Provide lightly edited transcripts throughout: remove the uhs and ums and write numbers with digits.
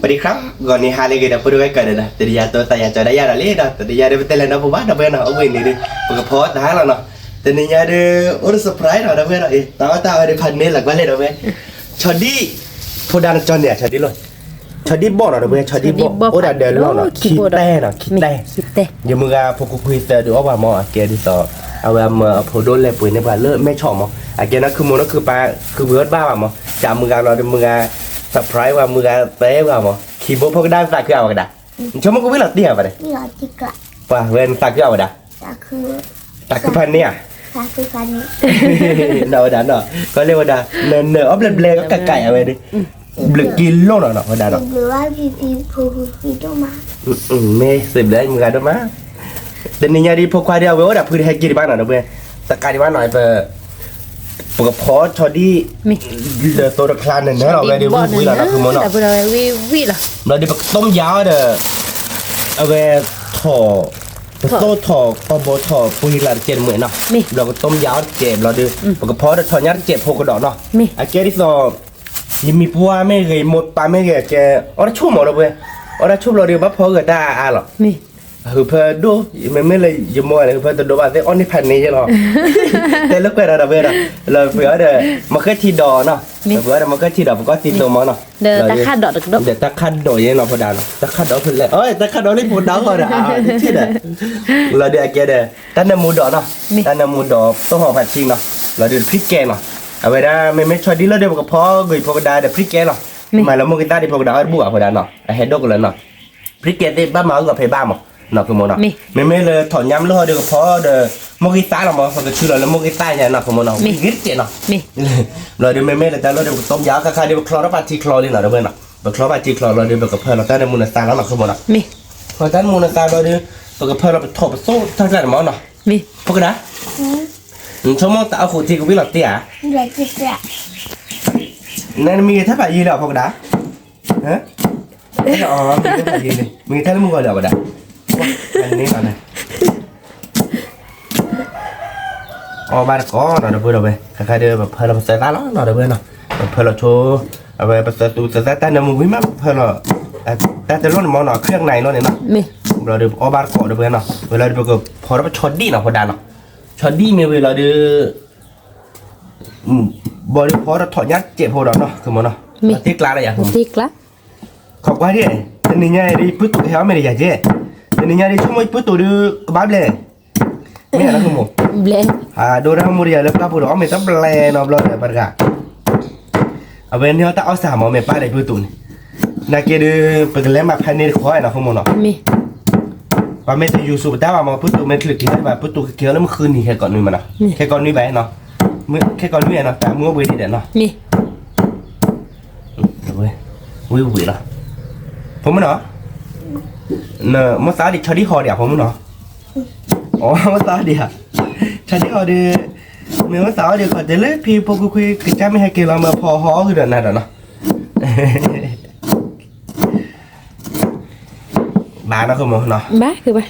วัสดีครับก่อนนี้ฮาเลยกันพูดกันกันนะแต่ยาตัวแต่ยาจะได้ยาอะไรนะแต่ยาได้เป็นแล้วนะผมว่าดับเบิลนะเอาไว้นี่ดิผมก็พอดนะแล้วเนาะแต่นี่ยาได้โอ้เซอร์ไพรส์นะดับเบิลนะตาตาได้พันนี้หลักว่าเลยดับเบิลชอดี้พูดดังจอนเนี่ยชอดี้เลยชอดี้บอกนะดับเบิลชอดี้บอกโอ้ดันเดินล่อนะคิดแต่นะคิดแต่ยังมึงอะพวกกูคุยแต่ดูว่าหมอเกียร์ที่ต่อเอาแบบมาพอโดนเลยปุ๋ยในบ้านเลิกไม่ชอบมั้งเกียร์นั่นคือมันนั่นคือปลาคือเวิร์ดบ้ามั้งจากมึงอะเราเดี๋ยวมึงอะเซอร์ไพรส์ว่ามึงอะเต้ว่ามั้งขี่บุ๊กพวกได้สักคือเอากันได้ชมมึงกูไม่หลับเตี้ยไปเลยไม่หลับจิกะป่ะเว้นสักคือเอากันได้สักคือพันเนี่ยสักคือพันนี้เราดันเนาะก็เรียกว่าดันเนื้ออัพเบลก็ไก่เอาไว้ดิเบลกินโลเนาะว่าดันเนาะหรือว่าพีพูดมาไม่สิบเลยมึงกันด้วยมั้ยแต่นี่ยาดีพวกควายเดียวเว้ยดับพื้นให้กินบ้านหน่อยนะเว้ยตะการที่บ้านหน่อยเปิดปกพอชอดี้เดือดตัวคลานเนี่ยเราไปดิวิ่งแล้วนะคือมันเนาะแต่พวกเราวิ่งล่ะเราดิต้มยาวเด้อเอาไปถ่อโซ่ถ่อปอโบถ่อปุยหลานเจ็ดเหมือนเนาะเราก็ต้มยาวเจ็บเราดูปกพอถ่อยัดเจ็บพวกกระดอกเนาะไอ้แกที่สองยังมีพัวไม่เคยหมดปลาไม่เคยแกอ๋อชุ่มหมดเลยเว้ยอ๋อชุ่มเราเดียวบัฟพอเกิดได้อ่ะหรอคือเพื่อดูไม่เลยยมวยเลยเพื่อตัวดูว่าอ๋อนี่พันนี้ใช่หรอแต่ลูกเป็นอะไรเว้ยเราเพื่อเด้อมันก็ทีดอเนาะเพื่อมันก็ทีดอกมันก็ทีตัวมันเนาะเดี๋ยวตะขัดดอกเดี๋ยวตะขัดดอกยังเนาะพอดาเนาะตะขัดดอกคืออะไรเอ้ยตะขัดดอกนี่พูดดังเลยอ่ะที่เด้อเราเดี๋ยวแกเด้อตั้งแต่มูดอกเนาะตั้งแต่มูดอกต้องหอมผัดชิงเนาะเราเดี๋ยวพริกแกงเนาะเอาไว้ได้ไม่ชอบดีแล้วเดี๋ยวก็พอกุยพอกระดาเดี๋ยวพริกแกงเนาะมาแล้วมึงกินได้ดิพอกระดาบัวพอดาเนาะเฮ็ดดอกเลยเนาะพริกแกงที่บ้านมากับเพบ้ามั้งเนาะคือมันเนาะไม่เลยถอนย้ำแล้วเดี๋ยวพอเดี๋ยวมกิตาเราบอกเขาจะชื่อเราแล้วมกิตาเนี่ยเนาะคือมันเนาะมิดเจเนาะเราเดี๋ยวไม่เลยแต่เราเดี๋ยวต้มยาค่าเดี๋ยวคลอร์ปาติคลอร์เลยเนาะเดี๋ยวเนาะแบบคลอร์ปาติคลอร์เราเดี๋ยวกับเพื่อนเราตั้งในมูลค่าแล้วเนาะคือมันเนาะพอตั้งมูลค่าเราเดี๋ยวกับเพื่อนเราไปถอดไปโซ่ทั้งใจมันเนาะพวกนั้นชั่วโมงแต่เอาขู่ที่กูวิ่งหลับเตี้ยเหลือจิกะนั่นมีท่าแบบยีแล้วพวกนั้นฮะอ๋อมีท่าแบบยีเลยมีท่าแล้วมึงก็เดี๋ยวก็ได้อันนี้ก่อนเลยอ๋อบ้านก็เนาะเดี๋ยวเพื่อนเราไปใครๆเดี๋ยวแบบเพื่อนเราใส่ตาแล้วเนาะเดี๋ยวเพื่อนเนาะเพื่อนเราโชว์เอาไปใส่ตู้ใส่ตาเนี่ยมึงวิ่งมาเพื่อนเราแต่ร้อนมองเนาะเครื่องในเนาะเนี่ยเนาะเราเดี๋ยวอ๋อบ้านก็เดี๋ยวเพื่อนเนาะเวลาเดี๋ยวก็พอเราไปช็อตดี้เนาะพอดานเนาะช็อตดี้มีเวลาเดี๋ยวบริพอเราถอดยัดเจ็บพอเราเนาะคือมันเนาะตีกลาอะไรอย่างตีกลาขอบคุณที่แต่นี่ไงดิพุทธเขาไม่ได้ใหญ่เจ้นี่ยาดิชั่วโมงปุ๊บตัวดูกบ้าเลยไม่อะไรกูมั้งเบลดูเราหมดเลยแล้วก็พูดว่าไม่ต้องเบลนอบเลยปะกะเอาเป็นเนี่ยถ้าเอาสามเอาไม่ป้าได้ปุ๊บตัวนี่นักเก็ตเป็นเล่มแบบพันนี่ควายนะคุณมั้งเนาะว่าไม่ต้องอยู่สุดแต่ว่ามาปุ๊บตัวไม่คลิกที่ไหนปุ๊บตัวเกี่ยวแล้วเมื่อคืนนี่แค่ก่อนนู่นมันเนาะแค่ก่อนนู่นไปเนาะแค่ก่อนนู่นเนาะแต่มื่อวันที่เด็ดเนาะเว้ยวิ่งละผมมั้งเนาะเนอะมาสาดิชาดิฮอเดียวผมเนาะอ๋อมาสาดิฮะชาดิฮอดีเมื่อมาสาดิก็เดี๋ยวเลยพี่พวกคุยกิจไม่ให้เกี่ยวมาพอฮอคือเดินนั่นเนาะบ้านนะคือมั้งเนาะบ้าคือบ้า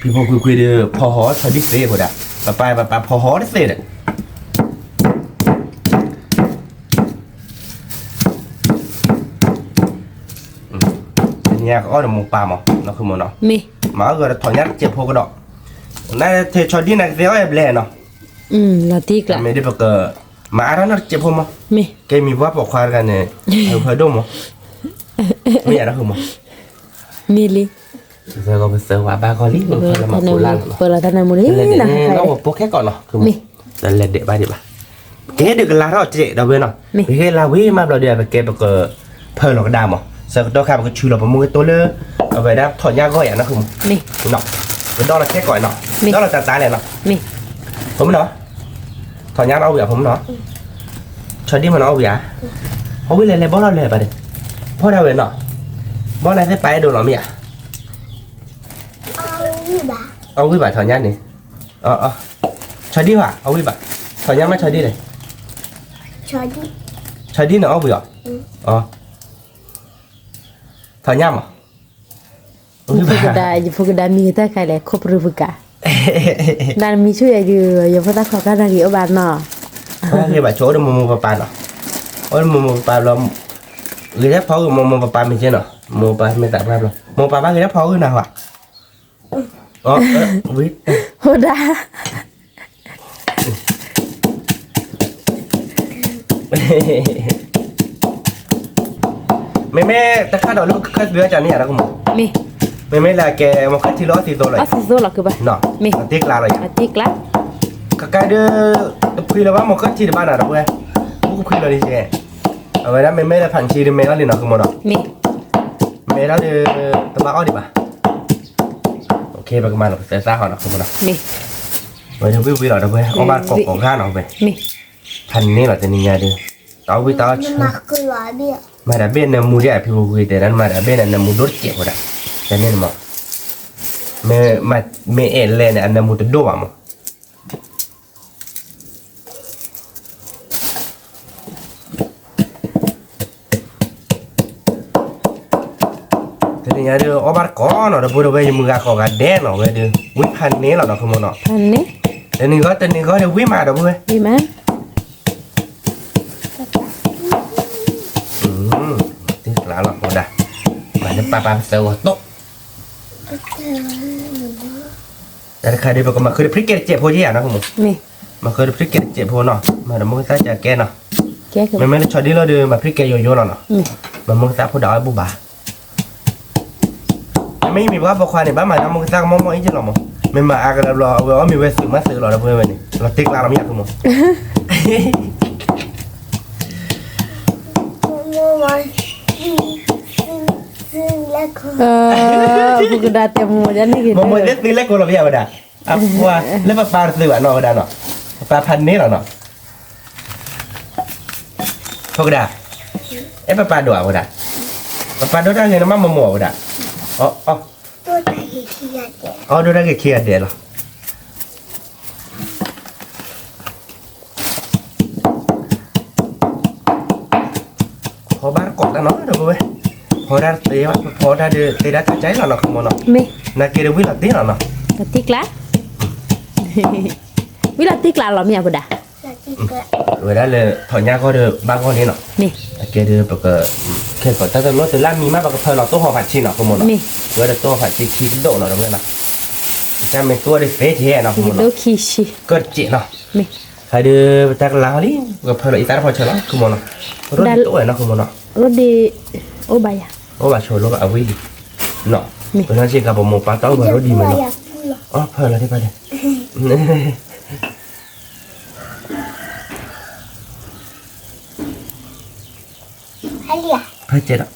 พี่พวกคุยเดี๋ยวพอฮอชาดิเซ่หมดอ่ะไปพอฮอได้เซ่เลยเนี่ยก็เดี๋ยวมุกปลาหมอเราคือมันเนาะมาก็ถอนยัดเจ็บพวกกระดอกนั่นเธอชอบดีนะเสียวไอ้เบลเนาะเราตีกละไม่ได้บอกมาอะไรนั่นเจ็บพวกมั้งแกมีว่าปกควายกันเนี่ยเพื่อดูมั้งไม่อยากนะคือมั้งมีลิเธอก็ไปเสิร์ฟว่าบาคอลี่เพื่อมาปูล่าเปิดละท่านมูลี่นะเราบอกพวกแค่ก่อนเนาะคือมั้งแต่เล็ดเด็ดไปดิบ่ะแกเด็กลาเราเจ๊เราเว้ยเนาะแกลาวิ่งมาเราเดียวไปแกบอกเพื่อเราก็ได้มั้งเสร็จตัวข้ามันก็ชูเราประมือตัวเลยเอาไปได้ถอดยาก้อยอ่ะนะคุณเนาะเป็นดอกเราแค่ก่อยเนาะดอกเราตายเลยเนาะผมเนาะถอดยาเอาอย่างผมเนาะชอดี้มันเอาอย่างเขาวิ่งเลยบ่เราเลยไปดิพ่อเราเห็นเนาะบ่อะไรให้ไปโดนเราไม่อ่ะเอาวิ่งแบบถอดยานี่ชอดี้ว่ะเอาวิ่งแบบถอดยาไม่ชอดี้เลยชอดี้เนาะเอาวิ่งอ๋อถอนย่ำอ่ะพวกได้มีแต่ใครเลยครบหรือเปล่าด้านมีช่วยอยู่ยังพอตั้งขอการนาฬิกาบ้านเนาะก็คือแบบโชว์ดูมุมปลาเนาะโอ้ยมุมปลาเรา người đã phó mô bà mình chưa nọ mô bà mình tạm làm rồi mô bà người đã phó người nào à biết Hô đá. mẹ ta khá đó lúc khá đứa cho này là không Mi. mẹ là cái một cái thì đó thì tôi lại Zo là cứ vậy. nọ Mi. tiếc là rồi Tiếc lắm. cái đứa khi là một cái thì là bao nào đâu em cũng khi là đi chơi ở vậy đó mẹ là phản chi thì mẹ nó đi nó không một đó Mi. mẹ đó thì tao báo đi bà ok bà mà nó sẽ ra họ nó không một đó Mi. vậy thì quý vị là đâu về ông ba cổ ra nó về Mi. thành này là tình nhà đi tao với tao nhưng mà cứ nói đi mà đã bên là mua rẻ thì vui để mà đã bên là mua đốt chẹt rồi đó cho nên mà mẹ lên là anh mua từ đô mà thế nhà đưa ông bà có nó đã bữa về mua gà có gà đen nó về đưa quý hành này là nó không nó Hành nè. tên này gói được quý mà đâu về Đi má. tiếc là nó đã mà nó ba sầu tốtแต่ใครได้บอกมาเคยได้พริกเกลือเจ็บพอยี่อ่ะนะคุณหมู Mi. มาเคยได้พริกเกลือเจ็บพอเนาะมาเดี๋ยวมึงตาจะแกเนาะ Kéo cứ ไม่ได้ชอบดีเราเดินมาพริกเกลือโยโย่เนาะ Mi. มามึงตาพอดอยบุบาไม่มีว่าบอกควายในบ้านมาทำมึงตามองอีกจังหรอมั้งไม่มาอากันรอว่ามีเวสมาซื้อหรอเราเพื่อนนี่เราติ๊กลาเราไม่อยากคุณหมู แล้วก็ Buku dah temu jadi gitu. มองเล็กนี่เล็กกว่าเราไม่อยากได้อ่ะว่าเล็กปลาซื้ออ่ะเนาะได้เนาะปลาพันนี้เหรอเนาะพวกได้เอ๊ะปลาดัวพวกได้ปลาดัวได้เงินมันมาหมวกได้อ๋อ ตัวไหนที่อยากจะ อ๋อดูได้กี่เครียดเดี๋ยวเหรอพอบ้านกดแล้วเนาะเดี๋ยวไปพอได้ตีว่าพอได้ตีได้กระจายแล้วเนาะขโมยเนาะ Mi. นาเกลือวิ่งหลับตีแล้วเนาะ Tiếc lắm. Biết là tiếc là mi à bữa đã. อยากจะเกิด เวลาเลยถอยยาก็เดือบางคนนี่เนาะ Mi. นาเกลือปกติแค่ก่อนแต่รถแต่ล่ามีมากปกติเพอเราตัวหอผัดชีเนาะขโมยเนาะ Mi. เวลาตัวผัดชีขี้โดดเนาะเพื่อนเนาะแต่เป็นตัวได้เฟซเท่เนาะขโมย Đôi เนาะ khi xì. ก็เจ๋เนาะ Mi. ใครเดือแต่ลาวนี่ก็เพอเราอีตาพอเฉลาขโมยเนาะรถตัวเนาะขโมยเนาะ Rốt đi. Ô bà à. โอ้บาโชว์รถเอาไว้ดิเนาะ มี เพราะนั้นเช่นกับผมปลาเต้าบารถดีมั้ย อ เนาะ ยากพูดหรอ อ๋อเพอแล้วที่ไปเลย ให้เรียก เพอเจ็ดอ่ะ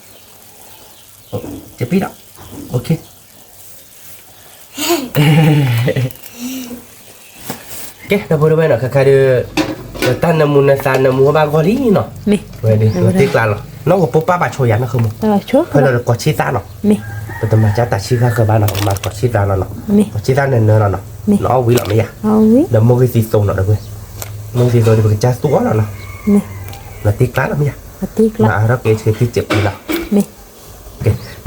เจ็ดปีอ่ะโอเคโอเคเราพูดไปเนาะใครเดือตั้นน้ำมูลน้ำซานน้ำมูบางกอลี่เนาะ Mi. เว้ยดิเราติ๊กลาเนาะน้องกับปุ๊บป้าบาโชยันนะคือมึง Tao chốt. เพอเรากดชีตาเนาะ Mi. เป็นตัวมาจากตัดชีข้าคือบ้านเนาะมากดชีตาเนาะ Mi. กดชีตาเนินเนาะ มี เราเอาวิหรอไม่ยาก Ao quý. เดี๋ยวมึงก็สีส่งเนาะเดี๋ยวเว้ยมึงสีส่งเดี๋ยวมึงจะตัวเนาะ Mi. เราติ๊กลาแล้วไม่ยาก Và tiếc มา lắm. เราเกยที่เจ็บปีละ Mi. โอเค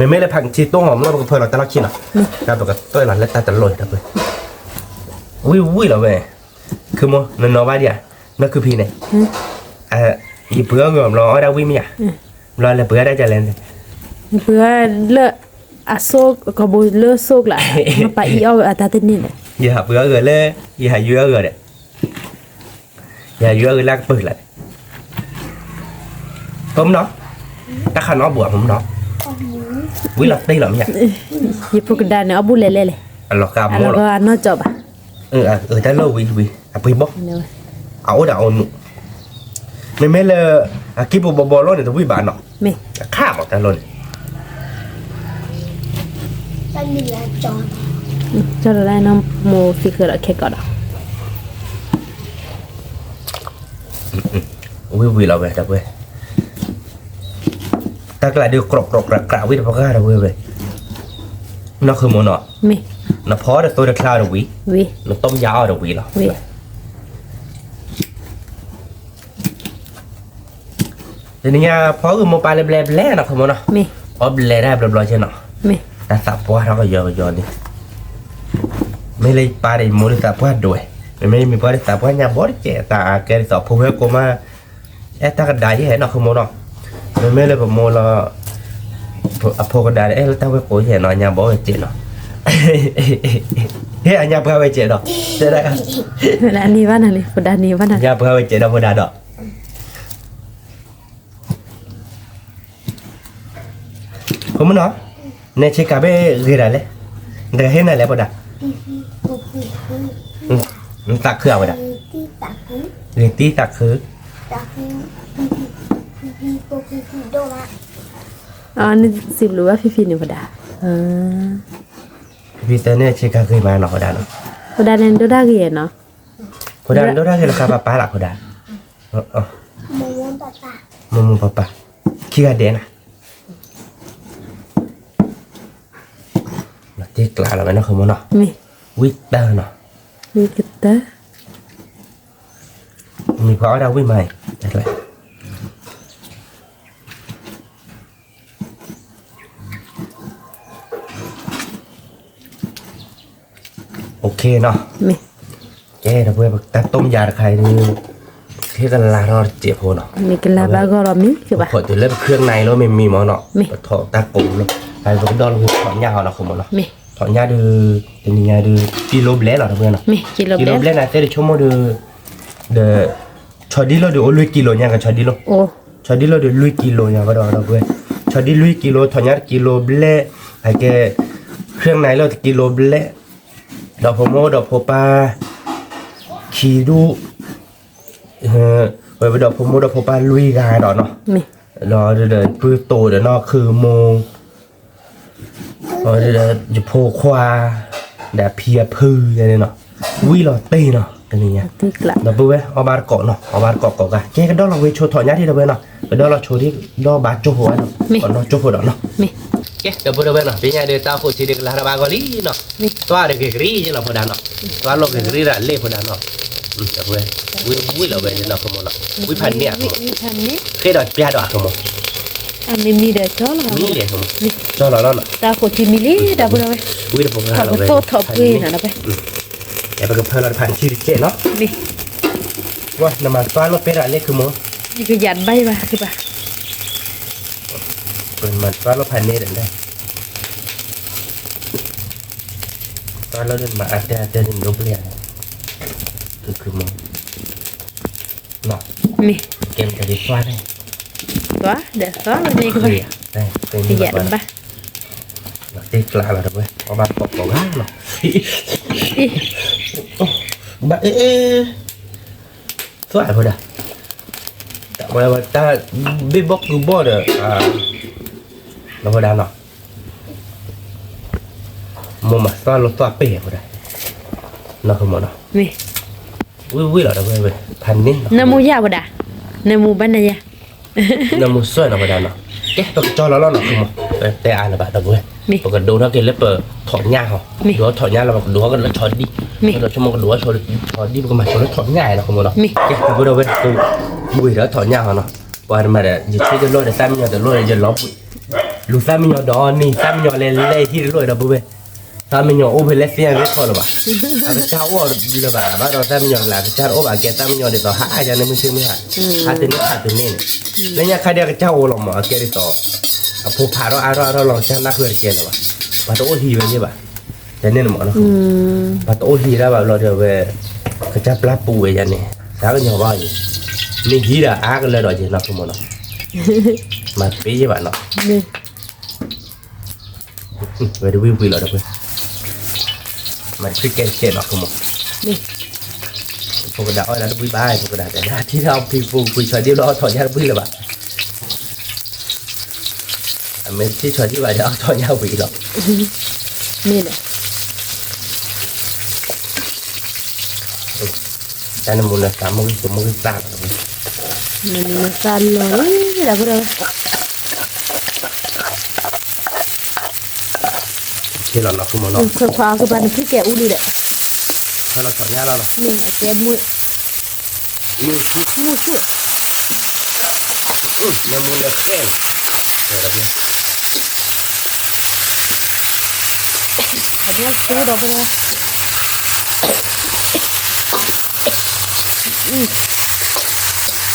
ไม่ได้พังชีต้งหอมเราเพิ่มเราแต่เราคิดเนาะครับปกติตัวหลังแล้วตาตลอยเดี๋ยวเว้ยวิเหรอเว้ยคือมั้งนั่นน้องว่าเดียนั่นคือพี่เนี่ยอีเปลือกเงือบรอได้วิมั้ยรอเลยเปลือกได้จะเล่น Bữa lỡ. À sốt. Có bố lỡ sốt lại. Nó phải ý ao. À ta tên này. อย่าเปลือกเงือเลยอย่าเยอะเงือเด็ดอย่าเยอะเงือลากเปิดเลยผมเนาะถ้าข้าน้องบวชผมเนาะวิหลับตีหรอไม่ยาก Vì phụ cái đàn này. Ở bố lê lê lê. หลอกกา À โม่ là หรอ có nó chọc à. ถ้าเลิกวิไปบอก Rồi. เอาเดี๋ยวเอาหนูไม่เลยกิบบอบอลเนี่ยตัววิบานเนาะ Mi. ข้าบอกแต่ลน จะมีอะไรจอน Cho rồi đây nó mù phi khởi lại khét gọi đó. วิเราเว้ยแต่เว้ยแต่กระดิ่งกรอกกระวิทย์พอกาเราเว้ยนั่นคือโมเนาะ Mi. นั่นพอเดี๋ยวตัวเด็กคลาวเราวิ Vi. นั่นต้มยาวเราวิเหรอ Vi. เดี๋ยวนี้พอคือโมไปเลยแบลนะคือโมเนาะ Mi. อ๋อแบลได้แบลใช่เนาะ Mi. แต่สับว่าเราก็ยอดิไม่เลยปลาได้โมได้สับว่าด้วยไม่มีปลาได้สับว่าเนี่ยบอสเจตาแกสอบพูดให้กูมาตากระดาษที่เห็นเนาะคือโมเนาะ ไม่เลยผมโมละอโพกดาเอ๊ะแล้วตั้งไว้โปรเห็นหน่อยยาบอกไว้เจ็ดเนาะเฮ้ยอันยาเพื่อไว้เจ็ดเนาะจะได้ครับ แล้วอันนี้ว่านั่นเลยพอดานี้ว่านั่น ยาเพื่อไว้เจ็ดเนาะพอดาเนาะผมมันเนาะเนี่ยเช็คกับเบ้กี่ได้เลยเดี๋ยวให้ไหนแล้วพอดาตักเครื่องพอดา ที่ตักหู เรียกตีตักคือ ตักหูพี่โดมา อ๋อนี่สิบรู้ว่าพี่นี่พอดาา พี่เตอร์เนี่ยเช็คกับเคยมาเนาะพอดาเนาะ พอดาเนี่ยดูได้กี่เนาะ พอดาดูได้คือราคาป้าหลักพอดาอ๋อ โมโมปะปะ มุมป้าขี้กระเด็นอ่ะเจ๊กล้าแล้วไหมเนาะคือมันเนาะ มี วิเตอร์เนาะ มีกระตา มีพอเราวิ่งใหม่ได้เลยโอเคเนาะ มี แกเราเพื่อตัดต้มยาใครนี่ที่กันลาเราเจ็บหัวเนาะ มีกันลาบากรอมีคือปะ ขอตัวเล็บเครื่องในแล้วไม่มีหมอเนาะ มี ถอดตาปุ่มเนาะไปก็ดอนถอนยาเนาะคุณหมอเนาะ มี ถอนยาดูเป็นยาดูกิโลเบลเนาะเพื่อนเนาะ มีกิโล กิ เบ โล ล เบลนะแต่ชั่วโมงde chodi lo de lui kilo nya ka chodi lo โอ้ chodi lo de lui kilo nya ba do gue chodi lui kilo thonyar kilo ble ha ke เครื่องในเรากิโลเบลดอกโพโมดอกโพปาขีดูไว้ไปดอกโพโมดอกโพปาลุยกาดอกเนาะ มี รอเดินปื้โตเดี๋ยวเนาะคือโมงรอเดินจะโพควาเดี๋ยวเพียพืออะไรเนาะวิลอเต้เนาะกันนี่ไง ที่กลับ เราไปเว้ยเอาบาร์เกาะเนาะเอาบาร์เกาะเกาะกันแกก็ดอกเราไปโชว์ถอนยาที่เราไปเนาะไปดอกเราโชว์ที่ดอกบาร์โจหัวเนาะก่อนเนาะโจหัวดอกเนาะ มี แกเดี๋ยวพูดเอาไปเนาะเป็นไงเดี๋ยวตาโคชีเด็กลาระบากอลีเนาะ มี ตัวเด็กกรีจะเราพอดานเนาะตัวเราเด็กกรีระเล่พอดานเนาะเดี๋ยวเว้ยวิเราไปเนาะขโมยเนาะวิพันเนี่ยขโมย มีพันนี้ เคยดอกเปียดอกขโมย อ่ะมีเด้อจ้อละ มีเลยขโมยเจ้าเราเนาะ ตาโคที่มีลีดาบุระเว้ย วิเราพง ขอ เรา บ ไป โตทอปวีนะนะไป เดี๋ยวไปกับเพื่อนเราผ่านชีริเกเนาะ มี ว่าน้ำมันตัวเราเป็นอะไรขโมย นี่คือยันใบมาคือปะ เป็นมันตัวเราผ่านเนี่ยได้ตอนเราเดินมาอาจจะเดินลบเรียนคือมึงเนาะ มี เกมจะดีกว่าได้ ตัวเด้อตัววันนี้คือปะ ได้เป็น ที่ยันปะ ตีกลาแล้วเว้ยเอามาปอกปอกเนาะ อี บ้าสวยพอดะแต่ว่าถ้าบิ๊กบ็อกกูบอดเราพอดะเนาะมุมตัวเราตัวเป๊ะพอดะเนาะคือหมดเนาะ มี วิเราเว้ยพันนิด นามูยาบ่ดานามูบ้านนายา น้ำมันสวยนะพอดะเนาะแกตัวจอแล้วเนาะคือหมดแต่อ่านแบบนั้นเว้ยปกติดูถ้าเกิดเล็บเปิดถอนหญ้าเหรอดูถอนหญ้าเราดูก็ถอนดิเราชั่วโมงก็ดูว่าถอนดิมันก็มาถอนง่ายนะคุณหมอเนาะแกพูดเอาไว้กูบุยแล้วถอนหญ้าเหรอเนาะวันมาเดี๋ยวจะช่วยจะลดแต่ซ้ำยังแต่ลดจะล้อบุยลูซ้ำยังดอนนี่ซ้ำยังเล่เล่ที่ลดเราบุยซ้ำยังโอ้เพลสเซียนเวทพอหรือเปล่าอาจารย์อ้วนดีหรือเปล่าบ้านเราซ้ำยังหลังอาจารย์อ้วนแกซ้ำยังเดี๋ยวต่อหาอาจารย์ไม่ชื่อไม่หาหาตัวนี้หาตัวนี้แล้วยังใครเดียวกับเจ้าโอ้หรอหมอแกได้ต่อผู้พาเราลองชนะเพื่อนแกเลยวะปัตโอทีไปใช่ปะจะเนี่ยหมอเนาะปัตโอทีแล้วแบบเราเดี๋ยวไปกระจับปลาปูไปยันเนี่ยสาวก็ยังว่าอยู่นี่ฮีระอากันเลยดอกเจนเนาะคุณหมอเนาะมาปีใช่ปะเนาะ มี ไปดูวิววิวเราเดี๋ยวไปมันคลิกเกนเกนเนาะคุณหมอ มี พวกกระดาษอ้อยแล้ววิบายพวกกระดาษแต่หน้าที่เราพิมพ์คุยชอยเดียวเราถอดยาวิเลยปะไม่ที่ชอยที่ว่าจะเอาถอดยาวิหรอก มีเลย แต่ในมุมนั้นสามมือสมมือสร้าง นามูมาซัลโลนี่ดาบุระเว้ย ที่เราเนาะคุณหมอเนาะ คือความคือบ้านพี่แกอู้ดีเด้อ ถ้าเราถอดยาแล้วเนาะ นี่แกมุย นี่คือ มูชุ ในมุมนั้นแค่เดี๋ยวเราเนี่ย อันนี้สู้ดาบุระ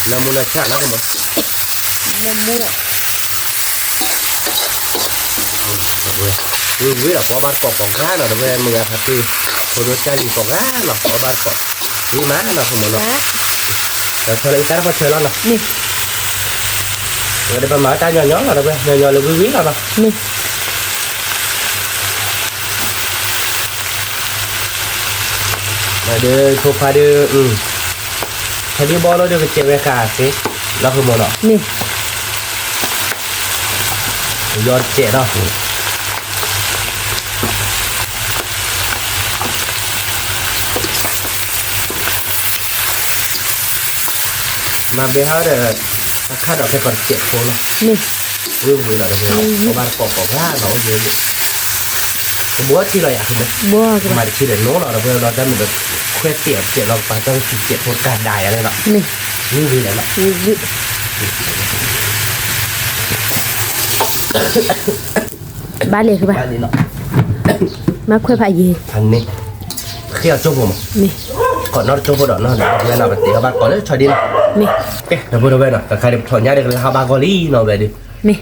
ในมุมนั้นชาแล้วคุณหมอ นามูระ ด้วยวิหรอเพราะบ้านเกาะก้าเนาะด้วยเมืองครับพี่คนรู้จักอยู่เกาะก้าเนาะเพราะบ้านเกาะนี่มาเนาะผมเนาะแต่เธอเลยแต่พอเธอแล้วเนาะ นี่ rồi đây mà ta nhỏ nhỏ là đâu nhỏ nhỏ là quý quý là đâu นี่ mà đưa thu pha đưa thay đi bao lâu đưa về chơi về cả thế là không một đó นี่ do trẻ đó mà bây giờ là khát ở cái còn trẻ thôi nó นี่ vui vui là được rồi có bạn bỏ ra nó nhiều cái búa chi rồi à không biết บัวกัน mà chỉ để nấu nó là bây giờ nó cho mình được khoe trẻ nó phải cho chỉ trẻ thôi cả đài ở đây nọ นี่ như gì đấy nọ วิ บ้านเลยคือป่ะ ba gì nọ มาคุยพายเย thằng này khi ở chỗ vùng นี่ còn nó chỗ vùng đó nó là nào tí các bạn có đấy cho đi นี่ ok là vừa đâu về nọ cả khai được thọ nhá được hai ba goli nó về đi นี่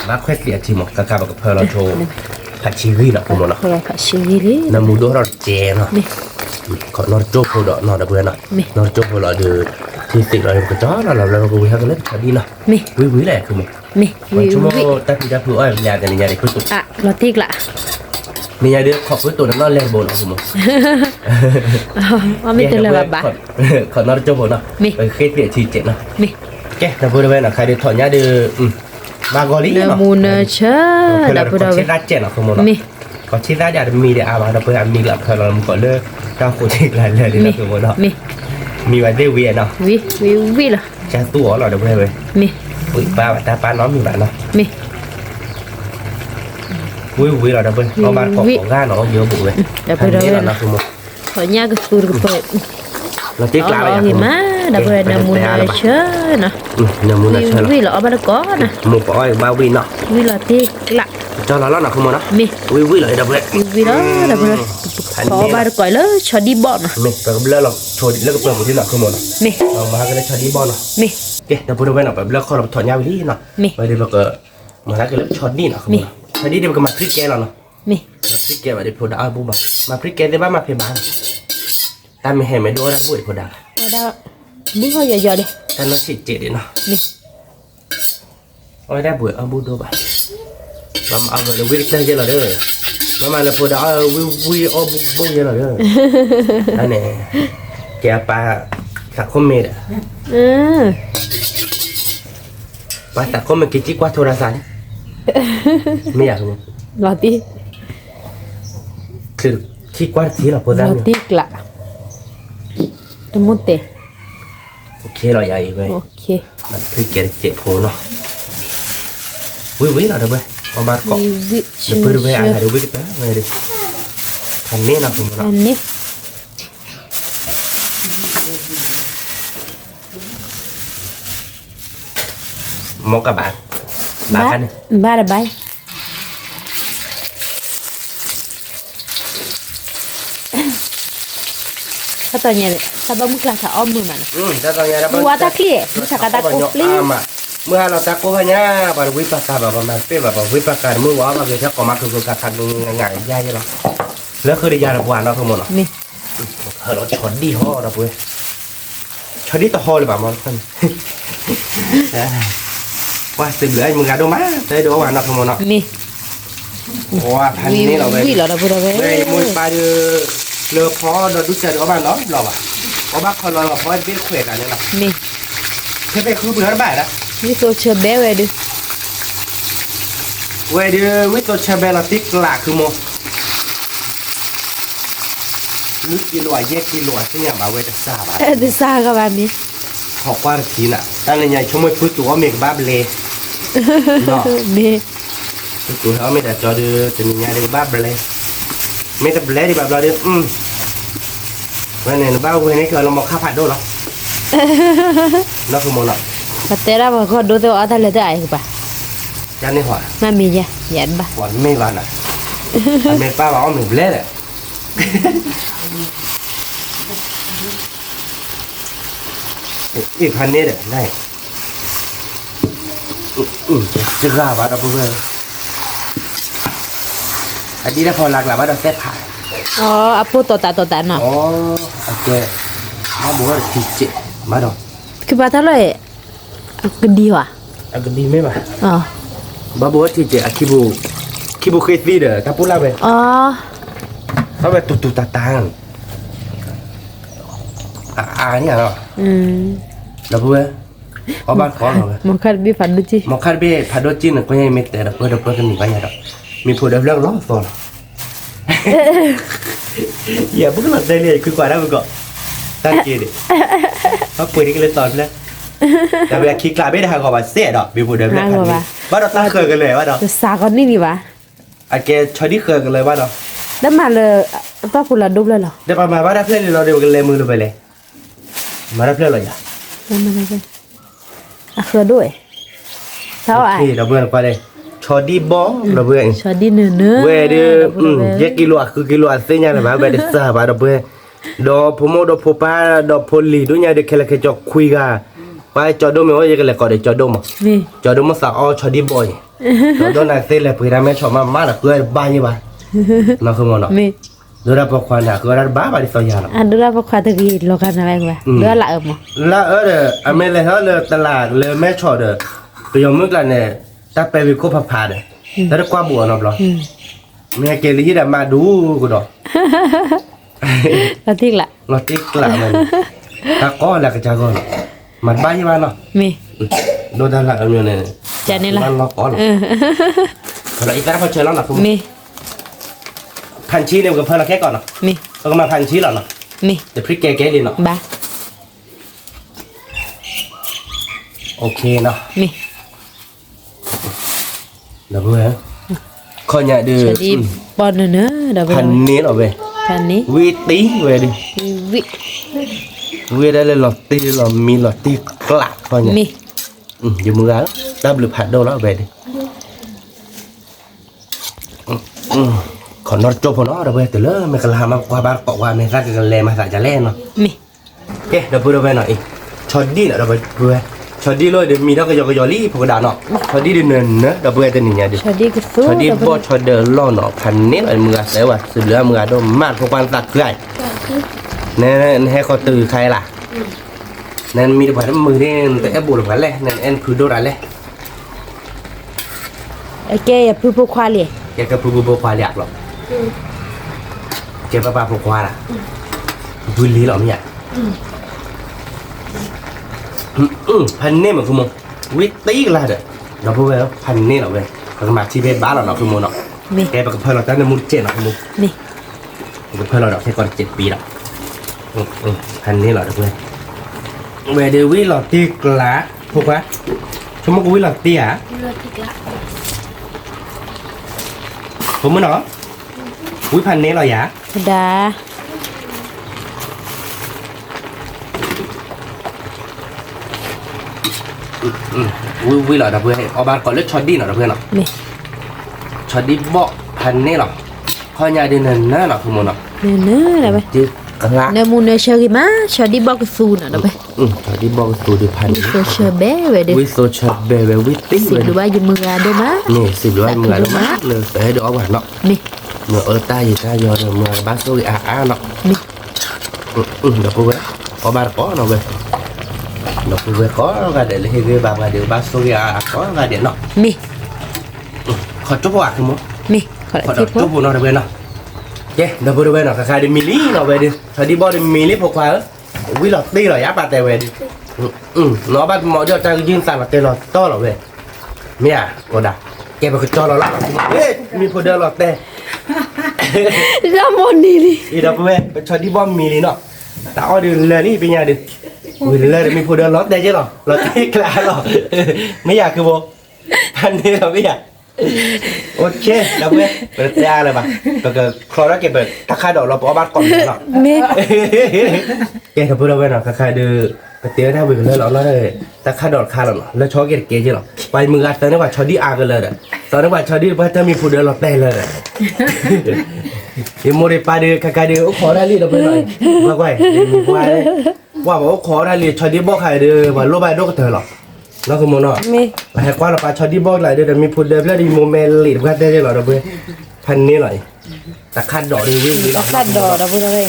bác khoe tiền chỉ một cả bác phơi nó cho phải chỉ ghi nọ cùng nó คุยผัดชีวิตเลย nó mua đồ nó chè nó นี่ còn nó chỗ vùng đó nó đã vừa nọ Mì. nó chỗ vùng đó được thì tỉnh rồi cái chó là làm cái hai cái lớp cho đi nọ นี่ quý quý này không นี่ còn วิ chúng วิ nó ta thì ta vừa ở nhà cái nhà này cứ tụ อ่ะเราติ๊กละ mình nhà đứa khóc với tụ nó lên bồn nó không ว่าไม่เจอเลยแบบบ้า còn nó chỗ vùng đó Mì. khi tiền thì chết nó นี่ ok là vừa đâu về nọ khai được thọ nhá được ba goli เนื้อ nó มูเนื้อเชื่อ Thôi ดั là บบุด có เอา chết ra chết là không một นี่ có chết ra nhà mi để à mà nó phải mi là thời là có lơ cao phụ chết là lơ đi là นี่ không một đó นี่ mi vào đây về nó วิวิวิล่ะ cha tua là được về นี่ ui ba bạn ta ba nó mi bạn nó นี่ ui là được về nó bạn có ga nó nhiều bụi về Đã thằng vừa này đâu là về nó không một ขอเนี่ยก็คือก็เปิด nó tiếc อ๋ lá อ vậy เห็นไหมดับเบิลเนื้อมูเนื้อเชื่อนะ nhà muốn là วิ chơi là วิล่ะเอาบ้านก็นะ một bói bao vi nó วิล่ะติ๊กละ cho nó là không một đó นี่ ui là được về วิล่ะดับเบิลขอบ้านก็เลยชอดีบอลนะ mình phải lơ là thôi lơ cái bờ một tí nào không một nó นี่ mà cái này cho đi bon nó นี่ ok là vừa đâu về nó phải lơ kho là thọ nhau đi nó Mì. vậy thì mà cái lớp cho đi nó không Mì. một phải đi được cái mặt thích kê là nó นี่ mà thích kê vậy thì phô đã bù mà thích kê thì ba mà phải bán ta mình hẹn mấy đứa ra buổi phô đã เอาได้มึงเขาอย่าๆดิ ta nó chỉ chết đi nó นี่ ôi ra buổi bù đô bà mà người là quyết đây là đứa mà là phô đã vui bù như là đứa anh này kẻ pa sạc không mệt à เออ pa sạc không mệt cái chiếc qua thô ra saoไม่อยากรู้ รอติ๊ก คือที่กว้านที่เราพูด ร ได้ อ เนี่ย ติ๊กละตมุเต โอเคเราใหญ่ไป โอเค มันคือเกล็ดเจ็บโผล่เนาะวิเราเดี๋ยวไปเอามาเกาะ วิวิ เดี๋ยวเพื่อนไปอ่านเดี๋ยววิไปไปดิทันนี้นะคุณ อั เนาะ นนี้ มองกับบาทกันเนี่ย บ้าระบายถ้าตอนนี้เลยถ้าบ้ามึงกล้าถ้าอ้อมมือมัน ถ้าตอนนี้เรา มึงว่าตาเคลียมึงสักตาโคฟลี เมื่อเราตะโกนเนี่ยบริวิปากาแบบมันเป็นแบบวิปากาเมื่อว่ามันจะก็มาคือการคันง่ายๆย่ายๆเนาะแล้วคือได้ยาระบายเนาะทั้งหมดเนาะ นี่ เราช็อตดีห่อเราเว้ยช็อตดีต่อห่อเลยแบบมันว่าสิเหลือมึงกันดูมั้ยได้ดูว่าเนาะทั้งหมดเนาะ นี่ ว่าพันนี้เราไป วิเราพูดเอาไว้ ไปมุนไปเรือพอเราดูเจอเอาบ้านเนาะเราอ่ะเอาบ้านคนเราเพราะเป็นเขวกันเนี่ยเนาะ นี่ แค่ไปคือเบื่อบ้านนะ นี่โซเชียลแบเวดิ เว้ยเดี๋ยววิตัวเชเบลติกหลักคือโมนึกกิโลเยกิโลที่เนี่ยมาเวจะทราบอ่ะ เดซ่ากับแบบนี้ ขอกว่าทีน่ะตั้งแต่ยังชั่วโมงพูดตัวเมกบ้าเล่เนาะ นี่ ตัวเขาไม่แต่จอดูจะมีงานดีบ้าเลยไม่แต่เล่ดีแบบเราดิวันนี้บ้าเว้ยนี่คือเรามาข้าวผัดด้วยหรอนั่นคือโมเนาะ ปัตเตอร์มันก็ดูตัวอัตเลได้อีกป่ะ ยันนี่หัว มามีจ้ะยันป่ะ หัวไม่วันอ่ะเมกป้าบอกว่าหนูเล่เลยอีกพันนี้เด้อได้จะกล้าบ้าเราเพื่อน อันนี้ได้พอหลักแล้วว่าเราแซ่บผ่า อ๋ออาปูตัวตาเนาะ อ๋อโอเคมาบอกว่าทีเจมาดอก คือว่าเท่าไหร่ก็ดีว่ะ อันก็ดีไหมวะ อ๋อ มาบอกว่าทีเจอะคิบูเคยซีเด้อถ้าพูดแล้วไป อ๋อ เขาไปตุตาตางเนี่ยเนาะ แล้วพูดว่าเอาบ้านขอเรา มันคัดบีฟันดูจิ มองคาดเบ้พาโดจินก็ยังไม่แต่เราเพื่อกันมีไปอย่างดอกมีผู้เดิมเรื่องร้องโซนอย่าเพิ่งหลับได้เลยคือกว่าได้มันก็ตั้งใจดิเขาคุยนี่กันเลยตอนแรกแต่เวลาคิดกลายไม่ได้ทางกว่าเสียดอกมีผู้เดิมเรื่องกันว่าเราตั้งเคยกันเลยว่าดอก จะสาก่อนนี่นี่วะ อาเกชอยที่เคยกันเลยว่าดอก ได้มาเลยป้าพูดละดุบเลยเหรอ เดี๋ยวประมาณว่าได้เพื่อนเราเดียวกันเลยมือเราไปเลยมาได้เพื่อนเราอย่า ได้มาเลยอ่ะเคยด้วยเท่าไหร่ นี่เราเพื่อนไปเลยชอดีบองเราเพื่อน ชอดีเนื้อเนื้อ เวเดเยกิโลคือกิโลเสียนะมาเวเดซ่าบาดเพื่อนดอพโมดอพปาดอพลีดุญาเดเคลเคจอกคุยกาไปจอดมว่าจะกันเลยก็ได้จอดม นี่ จอดมสาวชอดีบอยจอดน่ะเสร็จแล้วพี่ราแม่ชอบมาละคือบ้านนี่บ้านนะคือมันเนาะ นี่ ดูแลพวกควานน่ะคือรัฐบ้าบาดิสอยานะ อันดูแลพวกควาตะกี้โลกันนะแม่งวะเดือละมั้ง ละอเมเลยเฮาเลยตลาดเลยแม่ชอดไปยอมมึกละเนี่ยถ้าไปวิโคพาเด้แต่กว่าบัวเนาะบลอแม่เกลีได้มาดูกูดอก แล้วทิ้งละ เราติ๊กละมันตะก้อละกะจาก้อนมันบ้ายี่บ้านเนาะ มี โดนดันละเอาเนี่ย จานนี้ละ บ้านเราก้อนเราอีกแล้วพอเชิญแล้วนะคุณ มี พันชีเนี่ยกับเพื่อนเราแค่ก่อนเนาะ มี เราก็มาพันชีหรอเนาะ มี เดี๋ยวพริกแกงเลยเนาะ บ้า โอเคเนาะ มี เดี๋ยวเพื่อนข้อเนี่ยดื้อ ชอดีปอนเนื้อเดี๋ยวไป พันนี้เหรอเว้ย พันนี้ วีตีเว้ยดิ วิ วีได้เลยหลอดตีหลอดมีหลอดตีกลักข้อเนี่ย มี อยู่มือแล้วดับหรือผัดโดแล้วเว้ยดิขอนอดจบพอนอดเว้ยแต่เลยไม่กล้ามากว่าบ้านเกาะว่าไม่รักกันเลยมาสายจะเล่นเนาะ มี เอ๊ะเดี๋ยวพูดเอาไปหน่อยชอดดี้เนาะเดี๋ยวไปพูดไปชอดดี้เลยเดี๋ยวมีดอกกระยอกระยอลี่พวกกระดาษเนาะชอดดี้เดินเนินเนอะเดี๋ยวพูดแต่นี่เนี่ยดิ ชอดีก็สู้ ชอดดี้บอชอดเดินล่อเนาะพันนี้เลยมือเสียว่ะสืบเหลือมือโดนมาดพวกบ้านตัดเกลือเนี่ยให้เขาตื่นใครล่ะนั่นมีแต่ผ่านมือเนี่ยแต่แอบบุหรี่ผ่านเลยนั่นแอนคือโดนอะไร ไอ้แกอย่าพูดพวกควาเลย แกก็พูดบุควาเรียกหรอกแกป้าป้าพวกควาล่ะพูดลีหรอไม่อยากพันนี้เหมือนคุณมงวิตีกันละเด้อเราพูดไปแล้วพันนี้เหรอเว้ยเขามาที่เพจบ้านเราเนาะคุณมงเนาะ มี แกไปกับเพื่อนเราตั้งแต่มุดเจ็ดเนาะคุณมง มี กับเพื่อนเราเนาะแค่ก่อน7 ปีแล้วพันนี้เหรอเพื่อนเวเดวิหลอดตีกละพวกว่าชั่วโมงกูวิหลอดตีอ่ะ เลือดอีกละ ผมมั้งเนาะอุ้ยพันนี้เหรอยะ ธรรมดา อุ้ยวิหลอดเพื่อนเอาบ้านก่อนเลือกช็อตดี้หน่อยเพื่อนเนาะ มี ช็อตดี้บอกพันนี้เหรอข้อยาเดินนั่นน่ะเนาะคุณมงเนาะ เนื้อเดี๋ยวไป จีกละ เนื้อมูเนื้อเชอร์กิมาชอดีบอกก็สู้นะเดี๋ยวไป ช็อตดี้บอกตัวดูพัน โซเชอร์เบ้เว้ยเดี๋ยว วิโซชอตเบเบวิติ้ง สิ เลย ดูว่าอยู่มือเดี๋ยวมา นี่10 ร้อยมือแล้วมากเลยแต่ให้ดูเอาหวานเนาะ มี เมื่อใต้อยู่ใต้ยอดเมื่อบาสโซริอาเนาะ มี เดี๋ยวกูเว้ยcó ba có nó về nó về có gà để lấy về bà đều ba số có gà để nó มี khó chốt vào không มีขอ khó ที่พว chốt ก vào nó về nó chứ nó vừa về nó khai đi mili nó về đi khai đi bao đi mili phục hóa quý lọt đi rồi áp bà tè về đi nó bắt mọi đứa ta dương sàn là tè lọt to nó về mẹ cô đã kẹp vào cái cho nó lắm ê mi phụ đỡ lọt tè ละมุนนี่ดิ อีดอกเว้ยไปชอดีบอมมีนี่เนาะแต่เอาดิเลยนี่เป็นไงดิอุ้ยเลยมีผู้เดินรถได้ใช่หรอรถที่กลางหรอไม่อยากคือโบพันนี้เราไม่อยากโอเคดอกเว้ยเปิดยาเลยป่ะแล้วก็คลอร์เก็บเปิดถ้าค่าดอกเราปอบ้านก่อนเนาะ มี แกถ้าพูดเราไปเนาะค่าดื้อกระเตี้ยถ้าวิ่งเลยเราเลยถ้าค่าดอกค่าเราเนาะแล้วชอเกตเกจหรอไปมืออัดตอนนี้ว่าชอดีอากันเลยอ่ะตอนนี้ว่าชอดีว่าถ้ามีผู้เดินรถได้เลยยังโมได้ไปเดือคาเดือขอได้รีเราไปหน่อยว่าไว้ว่าบอกขอได้รีชอดีบอกใครเดือว่าโลบายโดก็เธอหรอกแล้วคือโมเนาะ มี ให้กว่าเราไปชอดีบอกหลายเดือมีผู้เดินแล้วดีโมเมนต์ลีดกันได้หรอเราไปพันนี้หน่อย ตะคัดดอกดีวิ่ง ตะคัดดอกเราพูดอะไร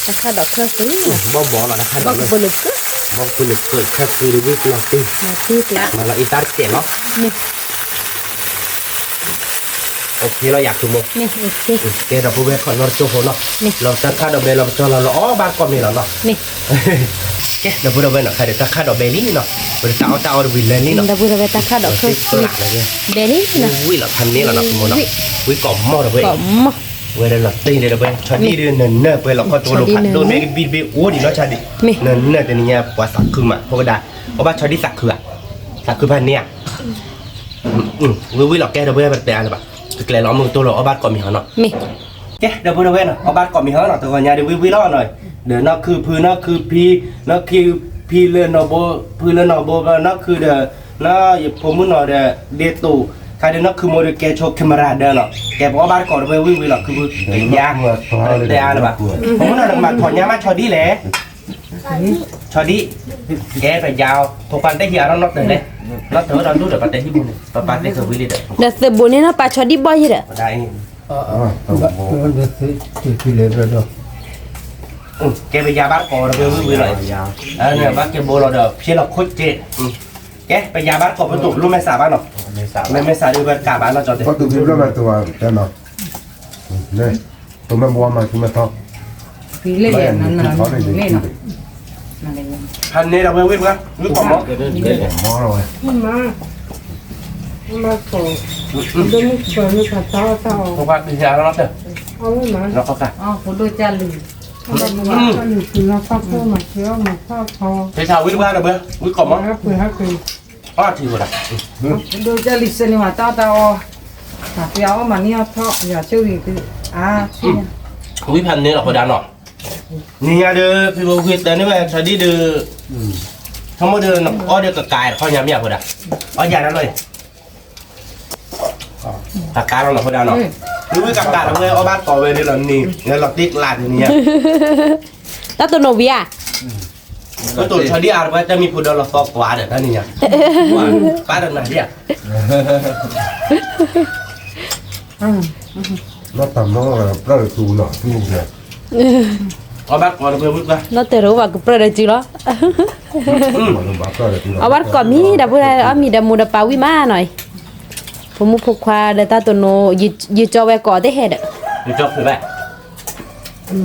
ตะคัดดอกเครื่องซื้อ บ่บ่หรอตะคัดด ก็ อกเลย บลึกก็ บ่คุณเกิดแค่คือวิ่งเราตี มาที่ละ มาเราอีตาเจ็บเนาะ นี่ โอเคเราอยากทุกโม นี่โอเค เกเราพูดไว้ก่อนเราโจโหเนาะเราตะคัดดอกเบลเราจอเราอ๋อบ้านก่อนนี่เราเนาะ นี่ เจ๊เราพูดเอาไว้เนาะใครเดี๋ยวตะคัดดอกเบลลี่เนาะเป็นตาเอาวิลเลนนี่เนาะ เราพูดอะไรตะคัดดอกเครื่อง ส ซื้อ ลักเลยเนี่ย เบลี่นะ อุ้ยเราพันนี้เราเนาะคุณโมเนาะอุ้ยกล่อมหม้อเราเว้ย ก็ม เว้ยเราตีเลยเราเว้ยชาดีเดือนเนินเนอร์เว้ยเราก็ตัวเราผัดโดนแม่กินบีโอ้ดีเนาะชาดีเนินเนอร์แต่เนี่ยกว่าสักคือมาเพราะว่าได้เพราะว่าชาดีสักคือสักคือพันเนี่ยวิเราแกเราเว้ยมันเป็นอะไรแบบแกล้อมือตัวเราเอาบ้านก่อนมีเขาเนาะ นี่ เจ๊เดี๋ยวพูดเอาไว้เนาะเอาบ้านก่อนมีเขาเนาะแต่ก่อนยาเดี๋ยววิล่อหน่อยเดี๋ยวนั่นคือพื้นนั่นคือพีเรือนนอโบพื้นเรือนนอโบนั่นคือเดี๋ยวนั่นผมมุ่งหน่อยเดี๋ยวเดตูใครเดี๋ยวนั่นคือโมเดลแกโชว์แคมราเดินเนาะแกบอกว่าบ้านก่อนเราวิ่งหรอกคือเป็นยากแต่อะไรแบบผมมุ่งหน่อยมาถอนยามาชอดีแหละชอดีแกไปยาวทุกวันได้เหี่ยวนั่นน็อตเลยน็อตเถอะเราดูเดี๋ยวปัตเต้ที่บุญปัตเต้คือวิลลี่เด้อ เดี๋ยวเสบุนี่นะปลาชอดีบ่อยเหรอ ได้ มันจะที่เล็กเลยเนาะ แกไปยาบ้านก่อนเราวิ่งเลยเนี่ยบ้านแกโบเราเดี๋ยวเชื่อเราโคตรเจ๊แกไปยาบ้านก่อนประตูรู้ไม่สาบ้านหรอไม่สาดูกันกาบ้านเราจอดเด็ เพราะตัวพี่แล้วมันตัวแต่เนาะเนี่ยตัวมันบัวมันคือมันท้อง พี่เล่นอย่างนั้นนะเล่นเนาะ พันนี้เราวิ่งกันวิ่งก่อนมั้ง มองเราไว้ มาโตเดินเปิดมีกระต่ายต่อ ทุกวันปีที่แล้วเด้อ เอาไว้มา เราเข้ากัน อ๋อคุณดูจารีเราไม่ว่าก็อยู่ที่เราฟักตัวมาเที่ยวมาทอดคอ เช้าวิ่งกันเราเบื่อวิ่งก่อนมั้ง ฮักคุยฮักคุย อ้อทีวันละ ดูจารีเสนิมาต่อต่อมาเที่ยวมาเนี่ยทอดอย่าเชื่อดีคือที่ วิ่งพันนี้เราพอดันหรอนี่ไงเด้อพี่บอกวิ่งแต่นี่แม่ชาดีเด้อทั้งหมดเด้ออ้อเด้อกระกายข้อยำเนี่ยพอดันอ้อยานั่นเลยกระกายเราพอดันเนาะวิ่งกระกายเราเลยอ้อบ้านต่อไปนี่เรานี่เนี่ยเราติ๊กลาดอย่างเงี้ย ตาตัวโนเวีย ก็ตัวชาดีอาร์ว่าจะมีผู้ดอลลาร์ฟอกว่าเด้อท่านนี่เนี่ยป้าเดินไหนเนี่ย แล้วทำน้องอะไรปลาตูเนาะที่เนี่ย เอาบ้านก่อนเราไปวิ่งกัน เราแต่รู้ว่ากูเปิดได้จริงเหรอ มันบ้าปลาตู เอาวัดก่อนมีดับอะไรเอามีดับมูดับปาวิมาหน่อยผมมุกพกควาเดตาตัวโนยืจอไว้ก่อนได้เห็ด ดูจบเลยแม่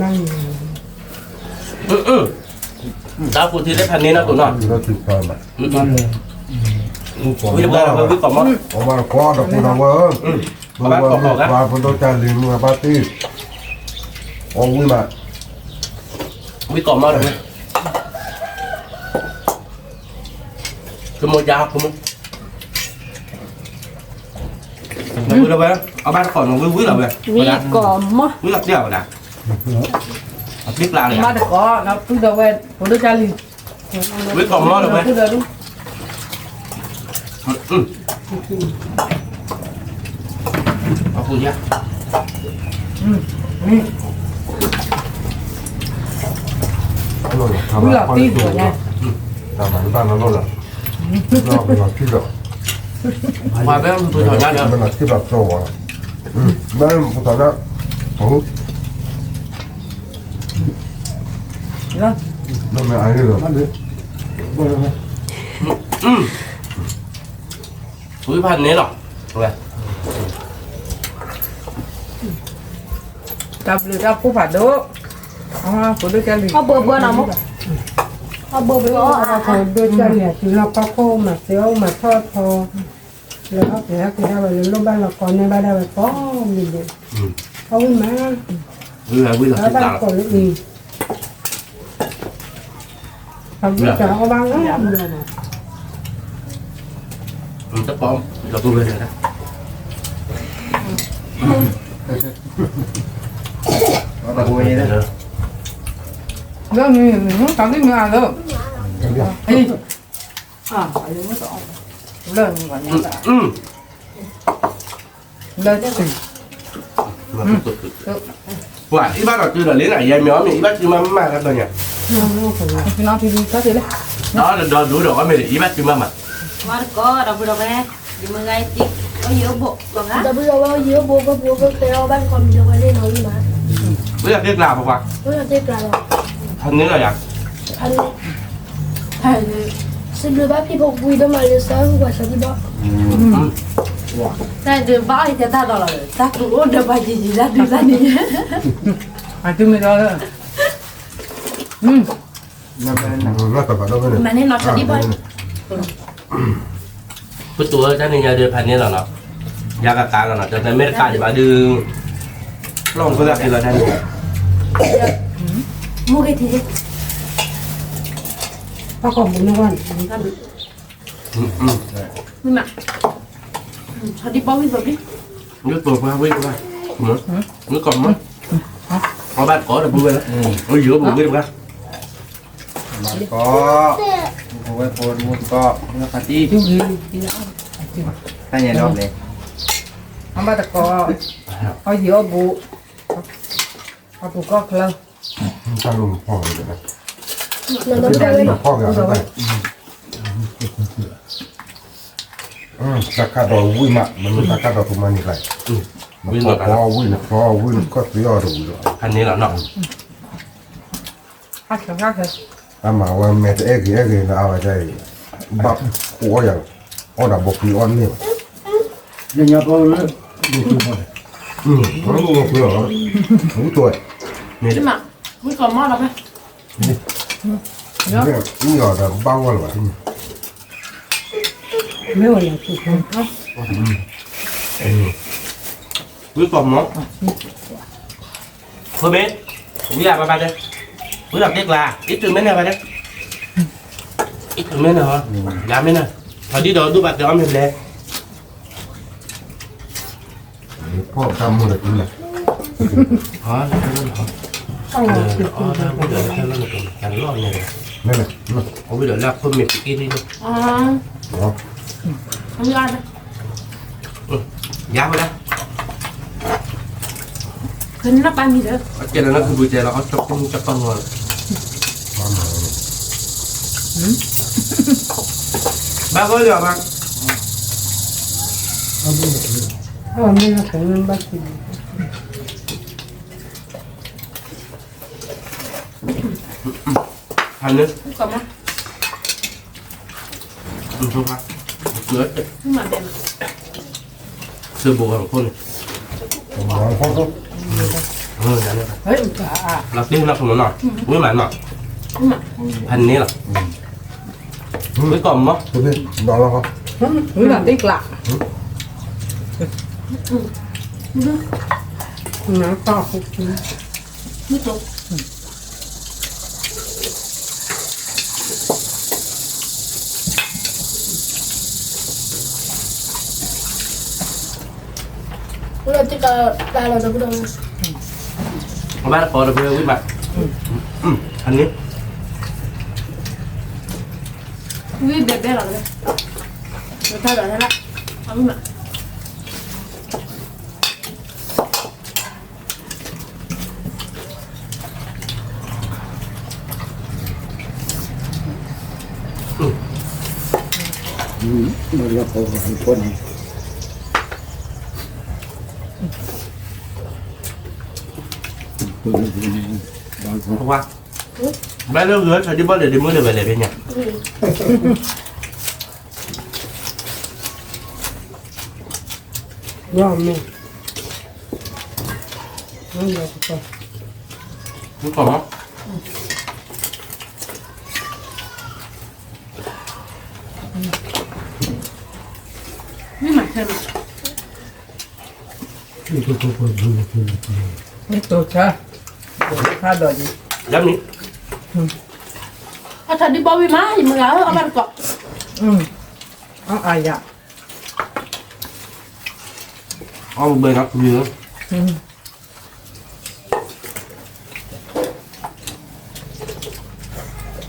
นั่ง ดาวฟูที่ได้พันนี้นะตัวนอน เราติดปลามา วิ่งกันเราไปวิ่งก่อนมั้ง เอามาคว้าดอกคุณเอาไว้ปลาพอตัวจานลิงมาปาร์ตี้เอาวิ่งมา วิ่งก่อนมั้งเลยคือโมยาวคือมึงวิ่งเราไปเอาบ้านก่อนวิ่งวิ่งเราไป วีก่อมะ วิ่งหลับเดียวนะเอาพลิกลาเลย มาแต่ก็นะพูดเอาไว้คุณดูจารี วิ่งก่อนมั้งเราไป พูดเอาดู เอาคุณเนี่ย ทำอะไรทำอะไรบ้านเราโน่นล่ะเราเป็นเราที่เรา มาไปตัวถอดยาเดียว เป็นเราที่เราโตอ่ะไม่ตอนนั้นโอ้ แล้ว นั่นไม่อายเลยหรอ วิ่งพันนี้หรอเลย จับหรือจับผู้ผัดดูอ๋อคุณดูจารี เอาเบอร์หน่อยมั้งเอาเบอร์ เขาดูจารีที่เราก็โค้มาเที่ยวมาทอดคอแล้วก็คือได้ไปลูกบ้านเราก่อนในบ้านได้ไปป้อมนี่เด็กเอาไว้มา วิ่งเรา แล้ว ติด บ้าน ตา ก่อนอีกทำจะเอาบ้างนะ จะป้อมเราดูเลยนะ เราคุยได้เลย เรื่องนี้ทำได้เมื่อไหร่เฮ้ยอะไรไม่ต้องเรื่องก่อนเนี่ยเรื่องสิ ว่าอีบ้านเราคือเราเลี้ยงไหนยายม้อมอีบ้านคือมากันตัวเนี่ย พี่น้องพี่ดีก็สิเลย đó là đồ đủ đồ có mày ý bắt chưa mà วัดก่อดับเราไปดิมือไงจิก Tapi kalau dia buka kayak ban kon dia kan dia nawi mah. ไม่อยากเรียกลาบอกว่า Itu nanti kalau ทันนี้เราอยาก kan sebelum bapi pok bui dah malu saya gua sakit dah. แต่เดินบ้าอีกจะตาตลอดตาตัวเดินไปจริงๆแล้วดูซะนี่ Itu me dah. Nggak tahu pada mana. มันให้นอนชดีบ่อย พูดตัวท่านนี่ยาเดือนพันนี้เหรอเนาะยากระตากันเนาะแต่ในเมริกาจะมาดึงลองก็ได้เลยท่าน มูกี่ที Aku bunuh kan. นี่มาชดีบ่อยแบบนี้ nhớ tuột qua với qua nhớ còn mất có bạn có là vui đó ở giữa một cái đâu ก็โอ้ยโคนมุดก็เนื้อปาร์ตี้ Itu gini. ถ้าอย่างนั้นเลย Amba tak kau. Oh dia bu. Aku kau kelau. Kita luพ่อเลยนะ Nama dia พ่อกันไปตะกัดดอกวิ่งมามันตะกัดดอกประมาณนี้ไร วิ่ง พ แบ อบ พอวิ่งก็เสียดูเลย พันนี้เหรอเนาะ Aku. อามาว่าแม่จะเอ็กนะเอาใจบับหัวอย่างอ๋อดับบกีออนนี่ ยังยอดตัวเลย มันรู้เพื่อหมูตัว นี่ นี่มาไม่ก่อนมอดหรอไหม นี่ก็จะบ้าวันละ ไม่ว่าอย่างที่คุณเขา วิ่งก่อนมั้งเพื่อเบสวิ่งอะไรไปเด้วิ่งหลับเด็กลาít từ mấy nàyไปเด้ít từ mấy này hả giá mấy này thôi đi đâu đu bạc đó mình lên พ่อทำมันอะไร hả Oh, bây giờ theo nó được càng lo này นั่นแหละ không bây giờ là phân miệt kia đi thôi อ๋อ อ๋อ ทำยังไง giá vào đây คืนนี้เราไปมีเด้อ cái này nó cứ vừa chạy là nó cho con rồi ba có giờ mà ไม่ละของมันบ้าสิ hành nữa ไม่ก่อนมั้ย không phải nữa ไม่มาเด่น sơ bộ hàng con này มองพ่อก็ giá này เฮ้ยอ่ะ là tiếng nó không nó nổi với mà nổi ไม่มา hành này là với còn mất ตัวนี้ดอกแล้วก็ หรือแบบติ๊กละน้ำต่อคุกกี้ ไม่จบ nanti kalau dah udah. ba có được với bạn hành này วิ่งเด็ดได้หรอเลยเราถ้าเดี๋ยวได้ละเอาไม่มา มันก็พอหลายคน không qua ba nó rửa sao đi bớt để đi mới được về lại bên nhà ยอมไหมนั่นแหละก็ với còn mất ไม่มาใช่ไหม นี่ตัวช้าข้าดอย dám đi เอาชดีบ่อยมาอย่ามึงเอาบ้านเกาะ เอาอายะ ông bên nó cũng như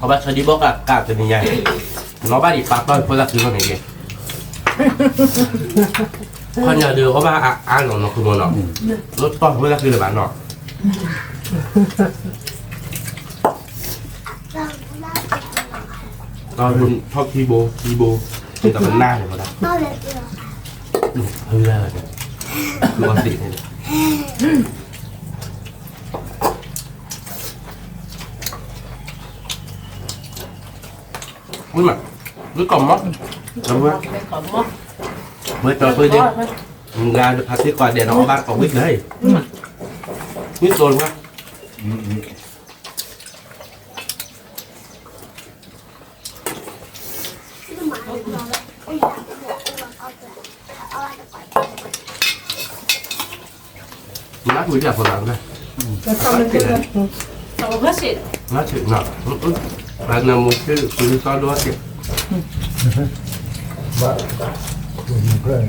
họ bắt đi bóc cả từ này nó bắt đi phạt thôi phải là thứ này kìa con nhà đưa có ba ăn nó không muốn nó nó to phải là thứ là bạn nó rồi mình cho ki bô thì tập bên na để vào đây Tao lihat dia. เฮ้ยเลยดูสิเนี่ยอุ้ยมันรู้กล่อมมั้งทำไมเมื่อตอนเพื่อนงานพักที่ก่อนเดี๋ยวน้องบ้านของวิกเลยนี่โซนวะนักวิทยาฝรั่งนะ แล้วก็มันก็จะ นักถึงหนักร้านน้ำมันคือคุณซอสด้วยสิ บ้าคุณเพื่อน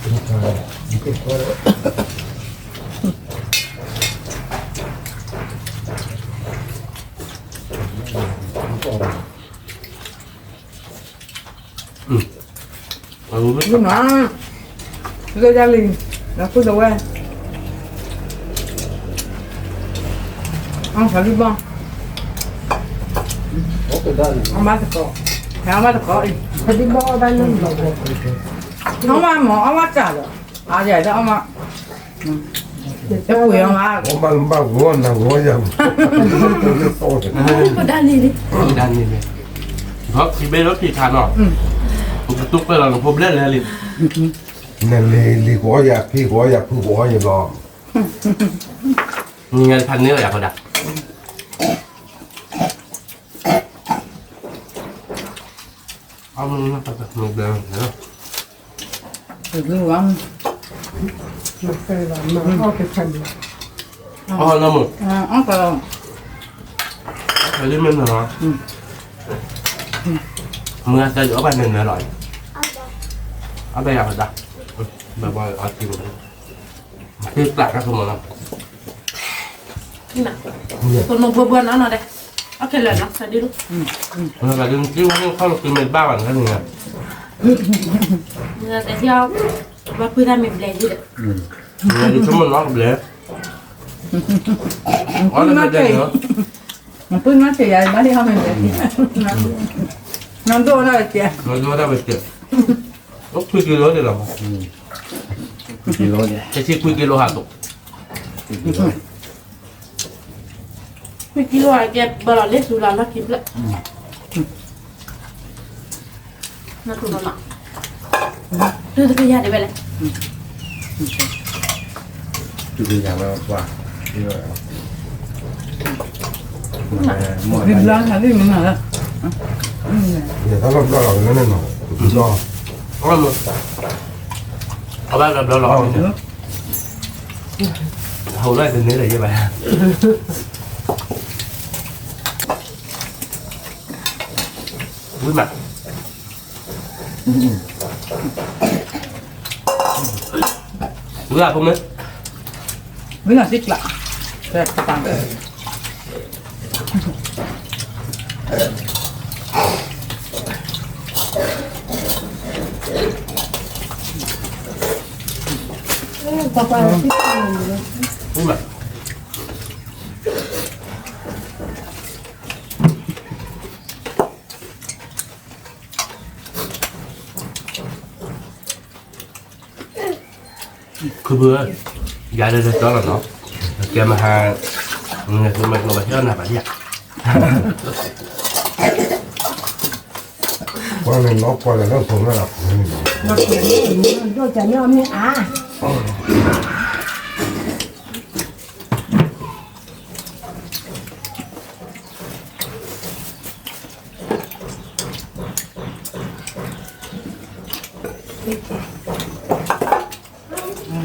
คุณชายคุณก็ เรารู้ไหม lúc nó rơi ra liền nó cứ đầu ra ông phải đi bông ông ba thằng cỏ thấy ông ba thằng cỏ đi phải đi bông ở đây luôn ông ba mỏ ông ba trả rồi à vậy đó ông ba cái quỷ ông ba ผมบ้าหัวหนังหัวยังโตเลย ด้านนี้เลยเพราะที่เบลรถที่ทานอ่ะตุ๊กไปเราผมเล่นเลยลิ นั่นลีหัวอยากพี่หัวอยากผู้หัวอย่ารอ มีเงินพันนี้อยากกระดักเอามันมาตัดมือเดิมเนาะ được lưu ôngมันเคยว่ามาเอาไปชัน อ๋อน้ำมือ ông có ไปเล่นมันเหรอเมื่อจะอยู่บ้านหนึ่งอร่อยเอาไปอยากกระดักแบบว่าเอาทีมคือแปลกก็คือมัน Con một bữa nó nào đây. Ok là nó sẽ đi lúc. เมื่อการดึงจิ้มเข้าคือเป็นบ้ากันแค่นี้ Người sẽ theo và quy ra mình lấy gì đấy. เมื่อดูสมมติน้องเลยอ๋อแล้วไม่ได้เหรอ nó cứ nó chỉ là nó đi không mình nó đua nó là kìa เราดูได้ไปเจ็บลูกคุยกิโลเดียวหรอ กิโลเนี่ย จะชี้คุยกิโลหักตก Quy kilo này kia bà là lấy dù là nó kịp lại. Nó tụi nó nặng. Đưa cái nhà để về lại. คืออย่างว่าที่ว่าหมด vịt lớn hả đi mình hả เนี่ยถ้าเราก็เราเนี่ยเนาะรอ เอาเลยเอาไปแบบเราหลอกเขาไล่เป็นนี้เลยใช่ไหมอุ้ยหมักเวลาพวกนี้ với là thích lạ đẹp tăng Papa thích อุ้ยหมักคือเบื่อยายเดินจอดแล้วเนาะแกมาหาเงินคือมันก็มาเที่ยวหน้าบ้านเนี่ย ว่าเลยล็อกว่าเลยต้องส่งระดับ nó kiểu nó chả nhom như à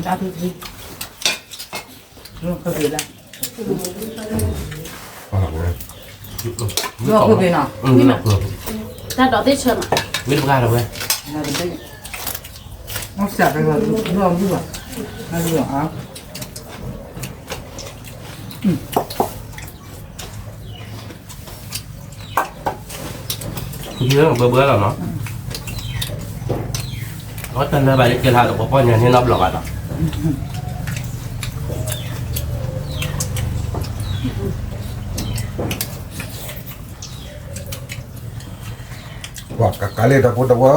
ra thì gì nó không gì đây ฝรั่งนะ nó không gì nào นี่มัน Ta đó tết chưa mà. ไม่ต้องการหรอกเว้ย là được đấy nó xả cái vào nó không được nó được áo คือเรื่องเบื่อแล้วเนาะว่าตอนนี้ไปเจอทางกับพ่อเนี่ยที่นับหลอกอ่ะ ว่ากะกะเลยตะพุตะวะ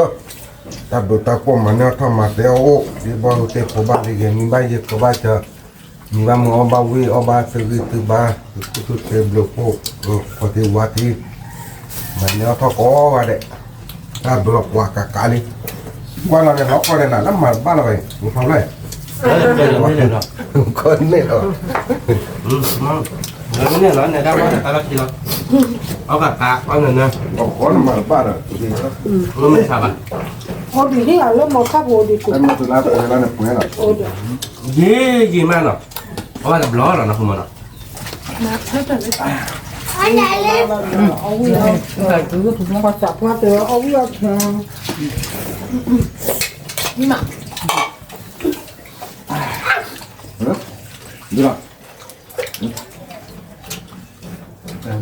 tapi tak pun mana tak mati oh di bawah te koba lagi ni bayi koba je ni bang oba wi oba segi tiba itu te bloko pati wati mana tak kau ada tak blok wah kakali qua là nó qua đây là lắm mà ba là vậy không này con này rồi cái này nó này đang có ta bắt gì đâuเอากับตาเอาหนึ่งนะ con mà ba là thì รู้ไม่ทราบอ่ะ 어디 알로 뭐 하고 어디 있고. em một từ lá từ lá này cũng là 어디. ยี่มากเนาะเพราะว่าจะบล้อหรอนะคุณมันอ่ะ 나 살짝 내. 그러니까 그거 두번 갔다. 아빠한테 어디야 그냥. 이마 đi rồi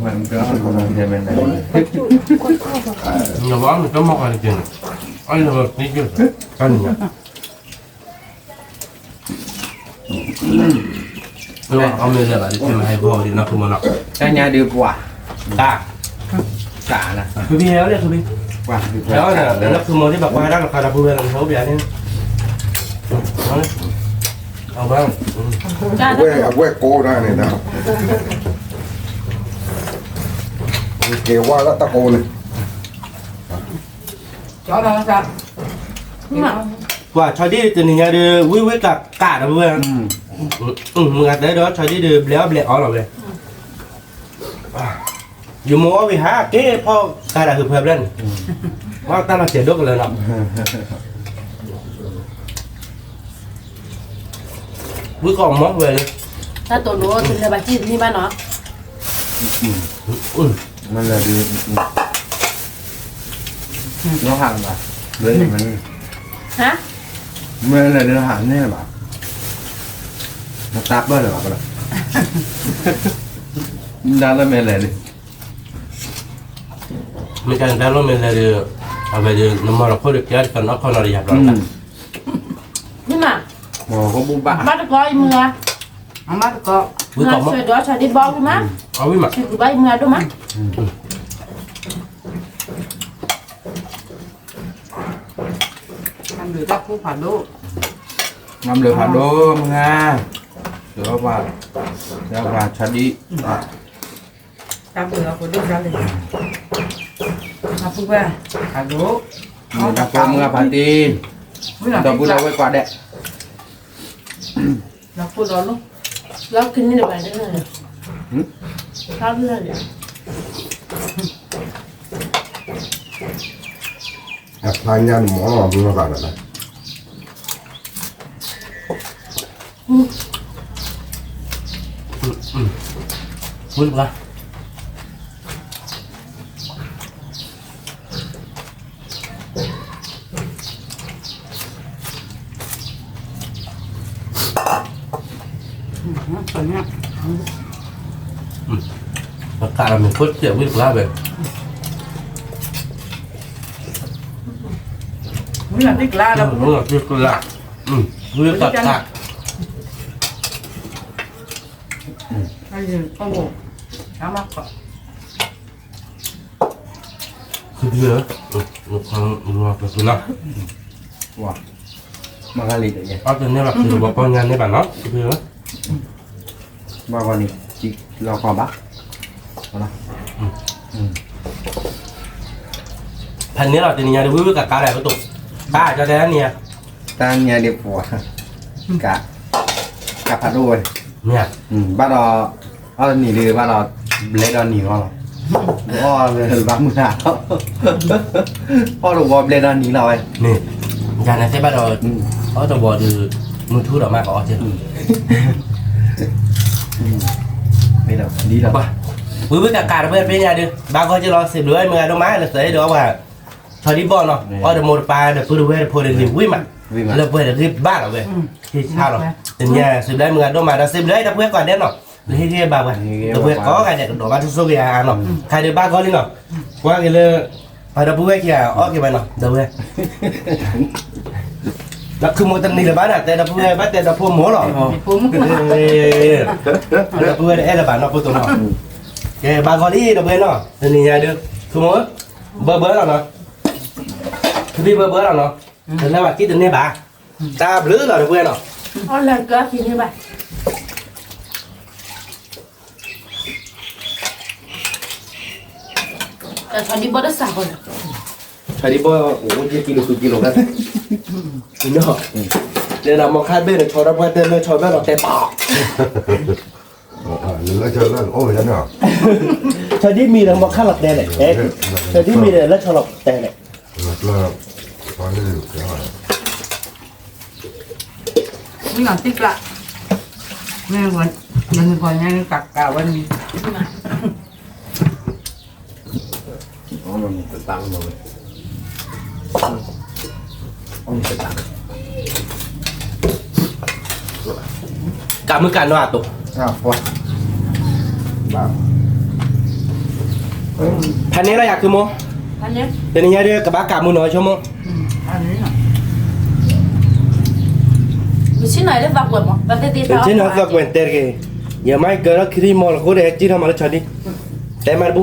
mình có con nhà bên này อย่าว่ามันต้องมองอะไรจริงไอ้เรานี่เยอะกันเนี่ยเราเอาเงินอะไรที่มาให้พ่อดีนะคุณมันอ่ะ cái nhà được quả ตา cả là คือพี่แล้วเนี่ยคือพี่ quả được แล้วเนี่ยแล้วคือมันที่แบบว่าได้ราคาดับเบิลเลยเขาแบบนี้เอาบ้าง quê cô ra này nào kêu qua đó ta cô này Chó đâu sao? 이마 ว่าชอยดี้ตัวนี้เดือวิวกับกาดนะเพื่อนมึงอาจจะได้ชอยดี้เดือแล้วเบลอ๋อหรอเลยอยู่มัววิหาเก้พ่อกาดคือเพิ่มเล่นว่าตั้งเราเสียดกันเลยเนาะวิก็มองเลย 나 또 너 들려봤지 니마 너 nó là được nó hàng mà đấy là mình hả mình là đưa hàng thế mà nó táp bớt rồi bảo rồi ra là mình lại đi มีการแต่เราไม่ได้เอาไปดูน้ำมันเราพูดเกี่ยวกับนักคนอะไรอย่างนั้น 니마 mồ có bu bạ 맞을 거 이모야 안 맞을 거. วิก็มอง 나 쇠도 저리 먹으마 เอาวิมา 지금 봐 이모야 도마 Ăn được các khu phản đô. ngâm được hạt đô nga được và cho đi Các bữa của đô ra liền. Các khu về. Phản đô. người ta không nga phạt tin Mới là tao cái bu đâu quả. quay quả đẹp Là khu đó luôn. 너 근데 왜 그러냐 사람들이야 thay nhau mỏ mà vừa vào này vui quá cả là mình phốt triệu vui quá vậy Mới là tích la đâu. đúng rồi vui là vui thật thật Hay gì con ngủ. Áo mắc cọ.คือเยอะลูกค้าลูกค้าสุนัข wow mà cái gì vậy เอาตัวนี้แบบคือบอกงานในบ้านเนาะคือเยอะ mà còn gì chị lo qua bác พันนี้เราจะเนี่ยดูวิวกับกาอะไรประตูกาจะได้เนี่ย ta nhà đẹp quả cả cả phạt đô rồi เนี่ย bắt đầu nỉ đi bắt đầu lấy đòn nỉ ngon rồi bác mưa nàoพ่อหลวงพ่อเล่นด้านนี้เราไอ้ นี่ยาในเซบ้านเราเขาจะบอกคือมือทู่ดอกไม้ก็ออกเช่น ไม่đâu đi đâu ป่ะวิวกับกาเพื่อนเป็นยังไงดิบางคนจะรอสิบเดือนเมื่อดอกไม้เราเสียดอกว่าทอดีบอลเนาะอ๋อเดี๋ยวหมดปลาเดี๋ยวพูดด้วยพูดเรื่องวิ่งมาแล้วเพื่อนเดี๋ยวรีบบ้านเราเว้ยที่เช้าเนาะเป็นยังสิบเดือนเมื่อดอกไม้เราสิบเดือนเดี๋ยวเพื่อนก่อนเด่นเนาะที่ที่บ้านเว้ยเดี๋ยวเพื่อนก็กันเนี่ยดอกไม้ทุกสุกี้เนาะใครเดี๋ยวบ้านก็เลยเนาะว่ากันเลยพอเดี๋ยวเพื่อนกี่อ๋อกี่ไปเนาะเดี๋ยวเพื่อนแล้วคือมันตันนี่ละบ้านอ่ะแต่เดี๋ยวเพื่อนบ้านแต่เดี๋ยวพวกหมูหรอ Phúng. เดี๋ยวเพื่อนไอ้ละบ้านเนาะพวกตัวเนาะแกบ้านก็ดีเดี๋ยวเพื่อนเนาะตันนี่ไงเด้อคือหมูเบอร์เนาะ พี่เบอร์เราเนาะแล้วว่าคิดถึงเนี่ยบ้าตาบลื้อเราเพื่อนเนาะ เอาเลยก็กินให้ไปแต่ตอนนี้บ่ได้สั่งคน ใช่ดิบ่โอ้ยกิโลกันเนาะเดี๋ยวเรามองคาดเบ้เนี่ยชอรับว่าเดินเลยชอรับเราแต่ปาก เหลือเจอแล้วโอ้ยแล้วเนาะ ใช่ดิมีเรามองคาดหลักแดงเลยใช่ดิมีเลยแล้วชอรับแต่เลย แล้วตอนนี้อยู่แล้ว นี่หนังติ๊กละแม่วันยังมีคนยังกักกาวันนี้ อ๋อมันจะตั้งมาเลยอ๋อมันจะตั้ง กามือการว่าตุ อ้าววะบ้า พันนี้เราอยากคือโม อันนี้ เดี๋ยวนี้เดี๋ยวกับบ้ากามือน้อยชั่วโมง อันนี้น่ะ มีชิ้นไหนได้ฝากไว้มั้งแต่ตี เป็น เท้า เช่นนั้นก็เว้นเตอร์เกย์อย่าไม่เกิดคดีมอลเขาเด็กจีนทำมาแล้วชอดิแต่มาบุ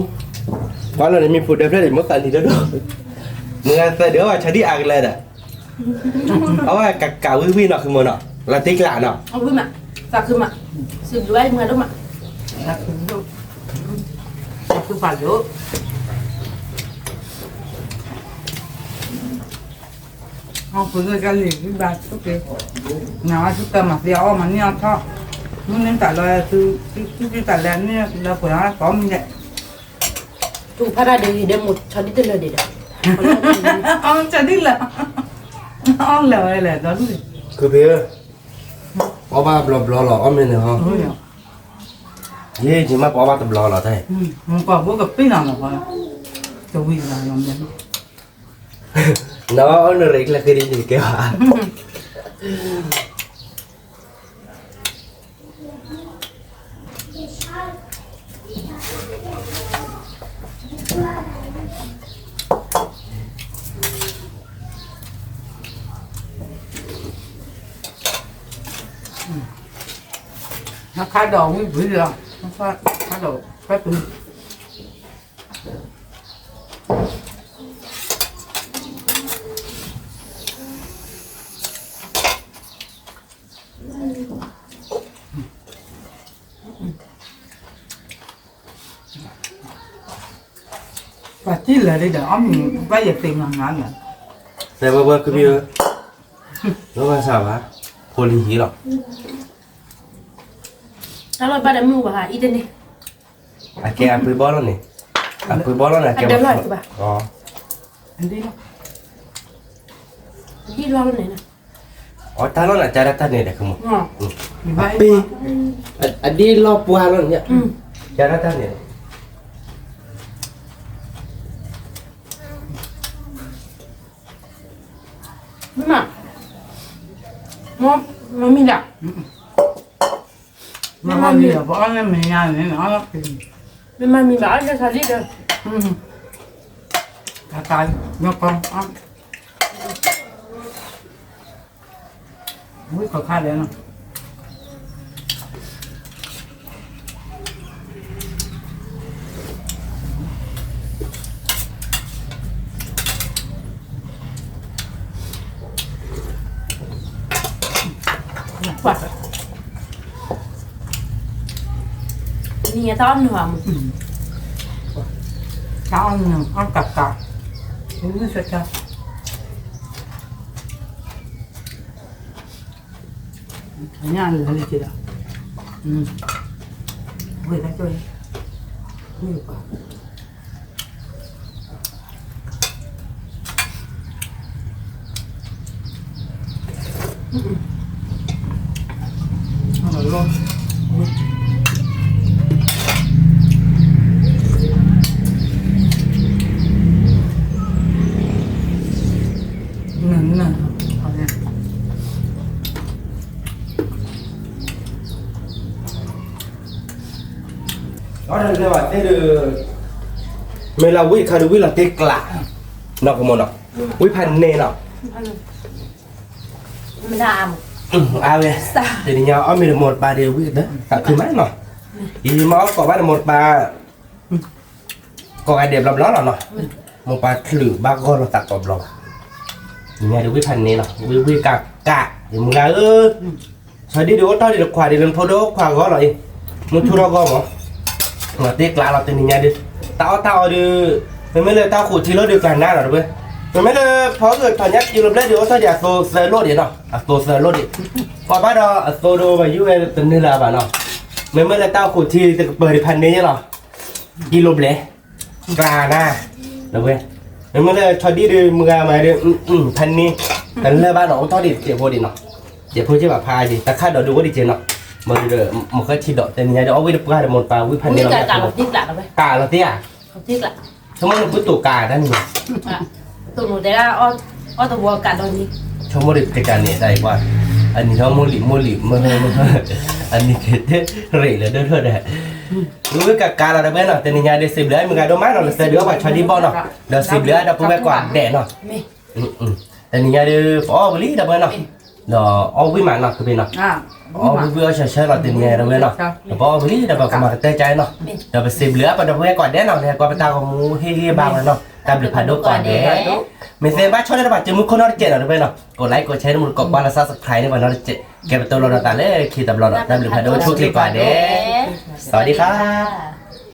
เพราะเราเนี่ยมีผู้เดินเพื่อนมั่วกันทีเดียวเมื่อแต่เดี๋ยวว่าชอดิอ่างเลยอ่ะเอาว่ากากาวิวิเนาะคือมันเนาะลาติกลาเนาะ เอาขึ้นมาฝากขึ้นมาสืบด้วยมือด้วยมา แล้วคือลูกคือฝ่ายเยอะเอาคุยกันเลยที่บ้านโอเคงานชุดเต็มมาเดียวมันเนี่ยชอบมึงเล่นแต่เลยคือที่แต่แล้วเนี่ยเราเปิดร้านต้มเนี่ย ถูกพระราเดี๋ยวหมดชอบดิ้นเลยเดี๋ยว เอาจะดิ้นละเอาเลยตอนนี้ คือเพื่อป้าบ้าบลอหล่ออ้อมเลยเนาะเย่จริงมาป้าบ้าตบลอหล่อใช่ มันก็พวกกับพี่น้องเหรอจะวิ่งอะไรอย่างเงี้ย เนาะอันนั้นเล็กละคือดีเกี่ยวอ่ะ nó khai đồ mới bữa được nó khai đồ khai từ và chỉ là đi đỡ mình bây giờ tiền hàng ngàn rồi แต่ว่าคือเพื่อแล้วภาษาวะโพลีฮีหรอ ถ้าเราไปได้มือว่าอีเดนนี่ อ่ะแกอ่ะปืนบอลแล้วนี่อ่ะปืนบอลแล้วนะแก เดี๋ยวรอดีกว่า อ๋อ anh đi đâu ที่รอแล้วไหนนะ อ๋อตาแล้วน่ะจะได้ตาเนี่ยแต่คือมึง อ๋อ thì vậy ปีอันนี้รอบปัวแล้วเนี่ยจะได้ตาเนี่ย ไม่มามันมีดัก mà bao nhiêu bỏ lên mình nhà này nó lắm thì มันมีแบบจะชาดิเด้อ tay nó con ăn mới có khai đấy nó quảนี่ต้อนหอม cháu ăn cặp cặp đúng rồi sao cha nhà là gì đó vừa ra chơi nhiều quá เอาลง nèเอาเนี่ย อ๋อเดี๋ยวว่าเตดูเมลาวิคาดูวิลาเตกลาเนาะคือมันเนาะวิพันเนเนาะ มันดาม à về thì nhau ở mình một bà đều biết đó cả thứ mấy mà thì máu có bắt được một bà có ai đẹp lắm đó là nó một bà thử ba con là tặng tọp lòng nghe được với phần này nào với cả thìมึงlà sao đi đố tao đi được khóa đi lần thô đố khóa gõ lại muốn thu đâu gõ mà tiếc lạ là tình nhà đi tao đi mới là tao khổ thì nó được làm na rồi đấy mới là phó người thằng nhắc chỉ làm đấy được tao giả số xe lốt đi nào số xe lốt đi qua bắt đó số đồ và yêu em tình như là bạn nào mới là tao khổ thì bởi phần này nhá nào đi lốp lẻ gà na được không mới là cho đi được mưa mà được phần này thành là bạn nó tao đi chạy vô đi nào chạy vô chứ bà phai gì ta khác đó đủ có đi chơi nào mà được một cái chi độ tên nhà đó với được ra được một vào với phần này cả một chiếc lạ rồi cả là tiếc một chiếc lạ xong rồi cứ tủ cả đó nhỉ tụi nó đấy là o tụi vừa cả rồi nhỉ xong rồi cái cả này đây qua anh thì nó mua lì anh thì thế rỉ là đơn hơn đấy đối với cả là bên nào tên nhà để xếp lưới mình gài đôi mắt nó là xe đứa và cho đi bao nào là xếp lưới đâu có bé quản đẻ nào tên nhà để phó lý đâu bên nào đó ô với mạng nào từ bên nào ô với chơi là tên nhà đâu bên nào phó lý đâu vào mà tay trái nào đâu phải xếp lưới và đâu bé quản đẻ nào thì qua tao có mua hi bao nào tao được phải đốt quản đẻ mình sẽ bắt cho nó bạn chỉ muốn con nó chết ở bên nàoกดไลค์กดแชร์một cọc ba là subscribe นี่ว่าเราจะแกเป็นตัวเราตาเล่ขี่ตำรวจตามหรือผ่านโดยทุกคลิปก่อนเด้สวัสดีครับ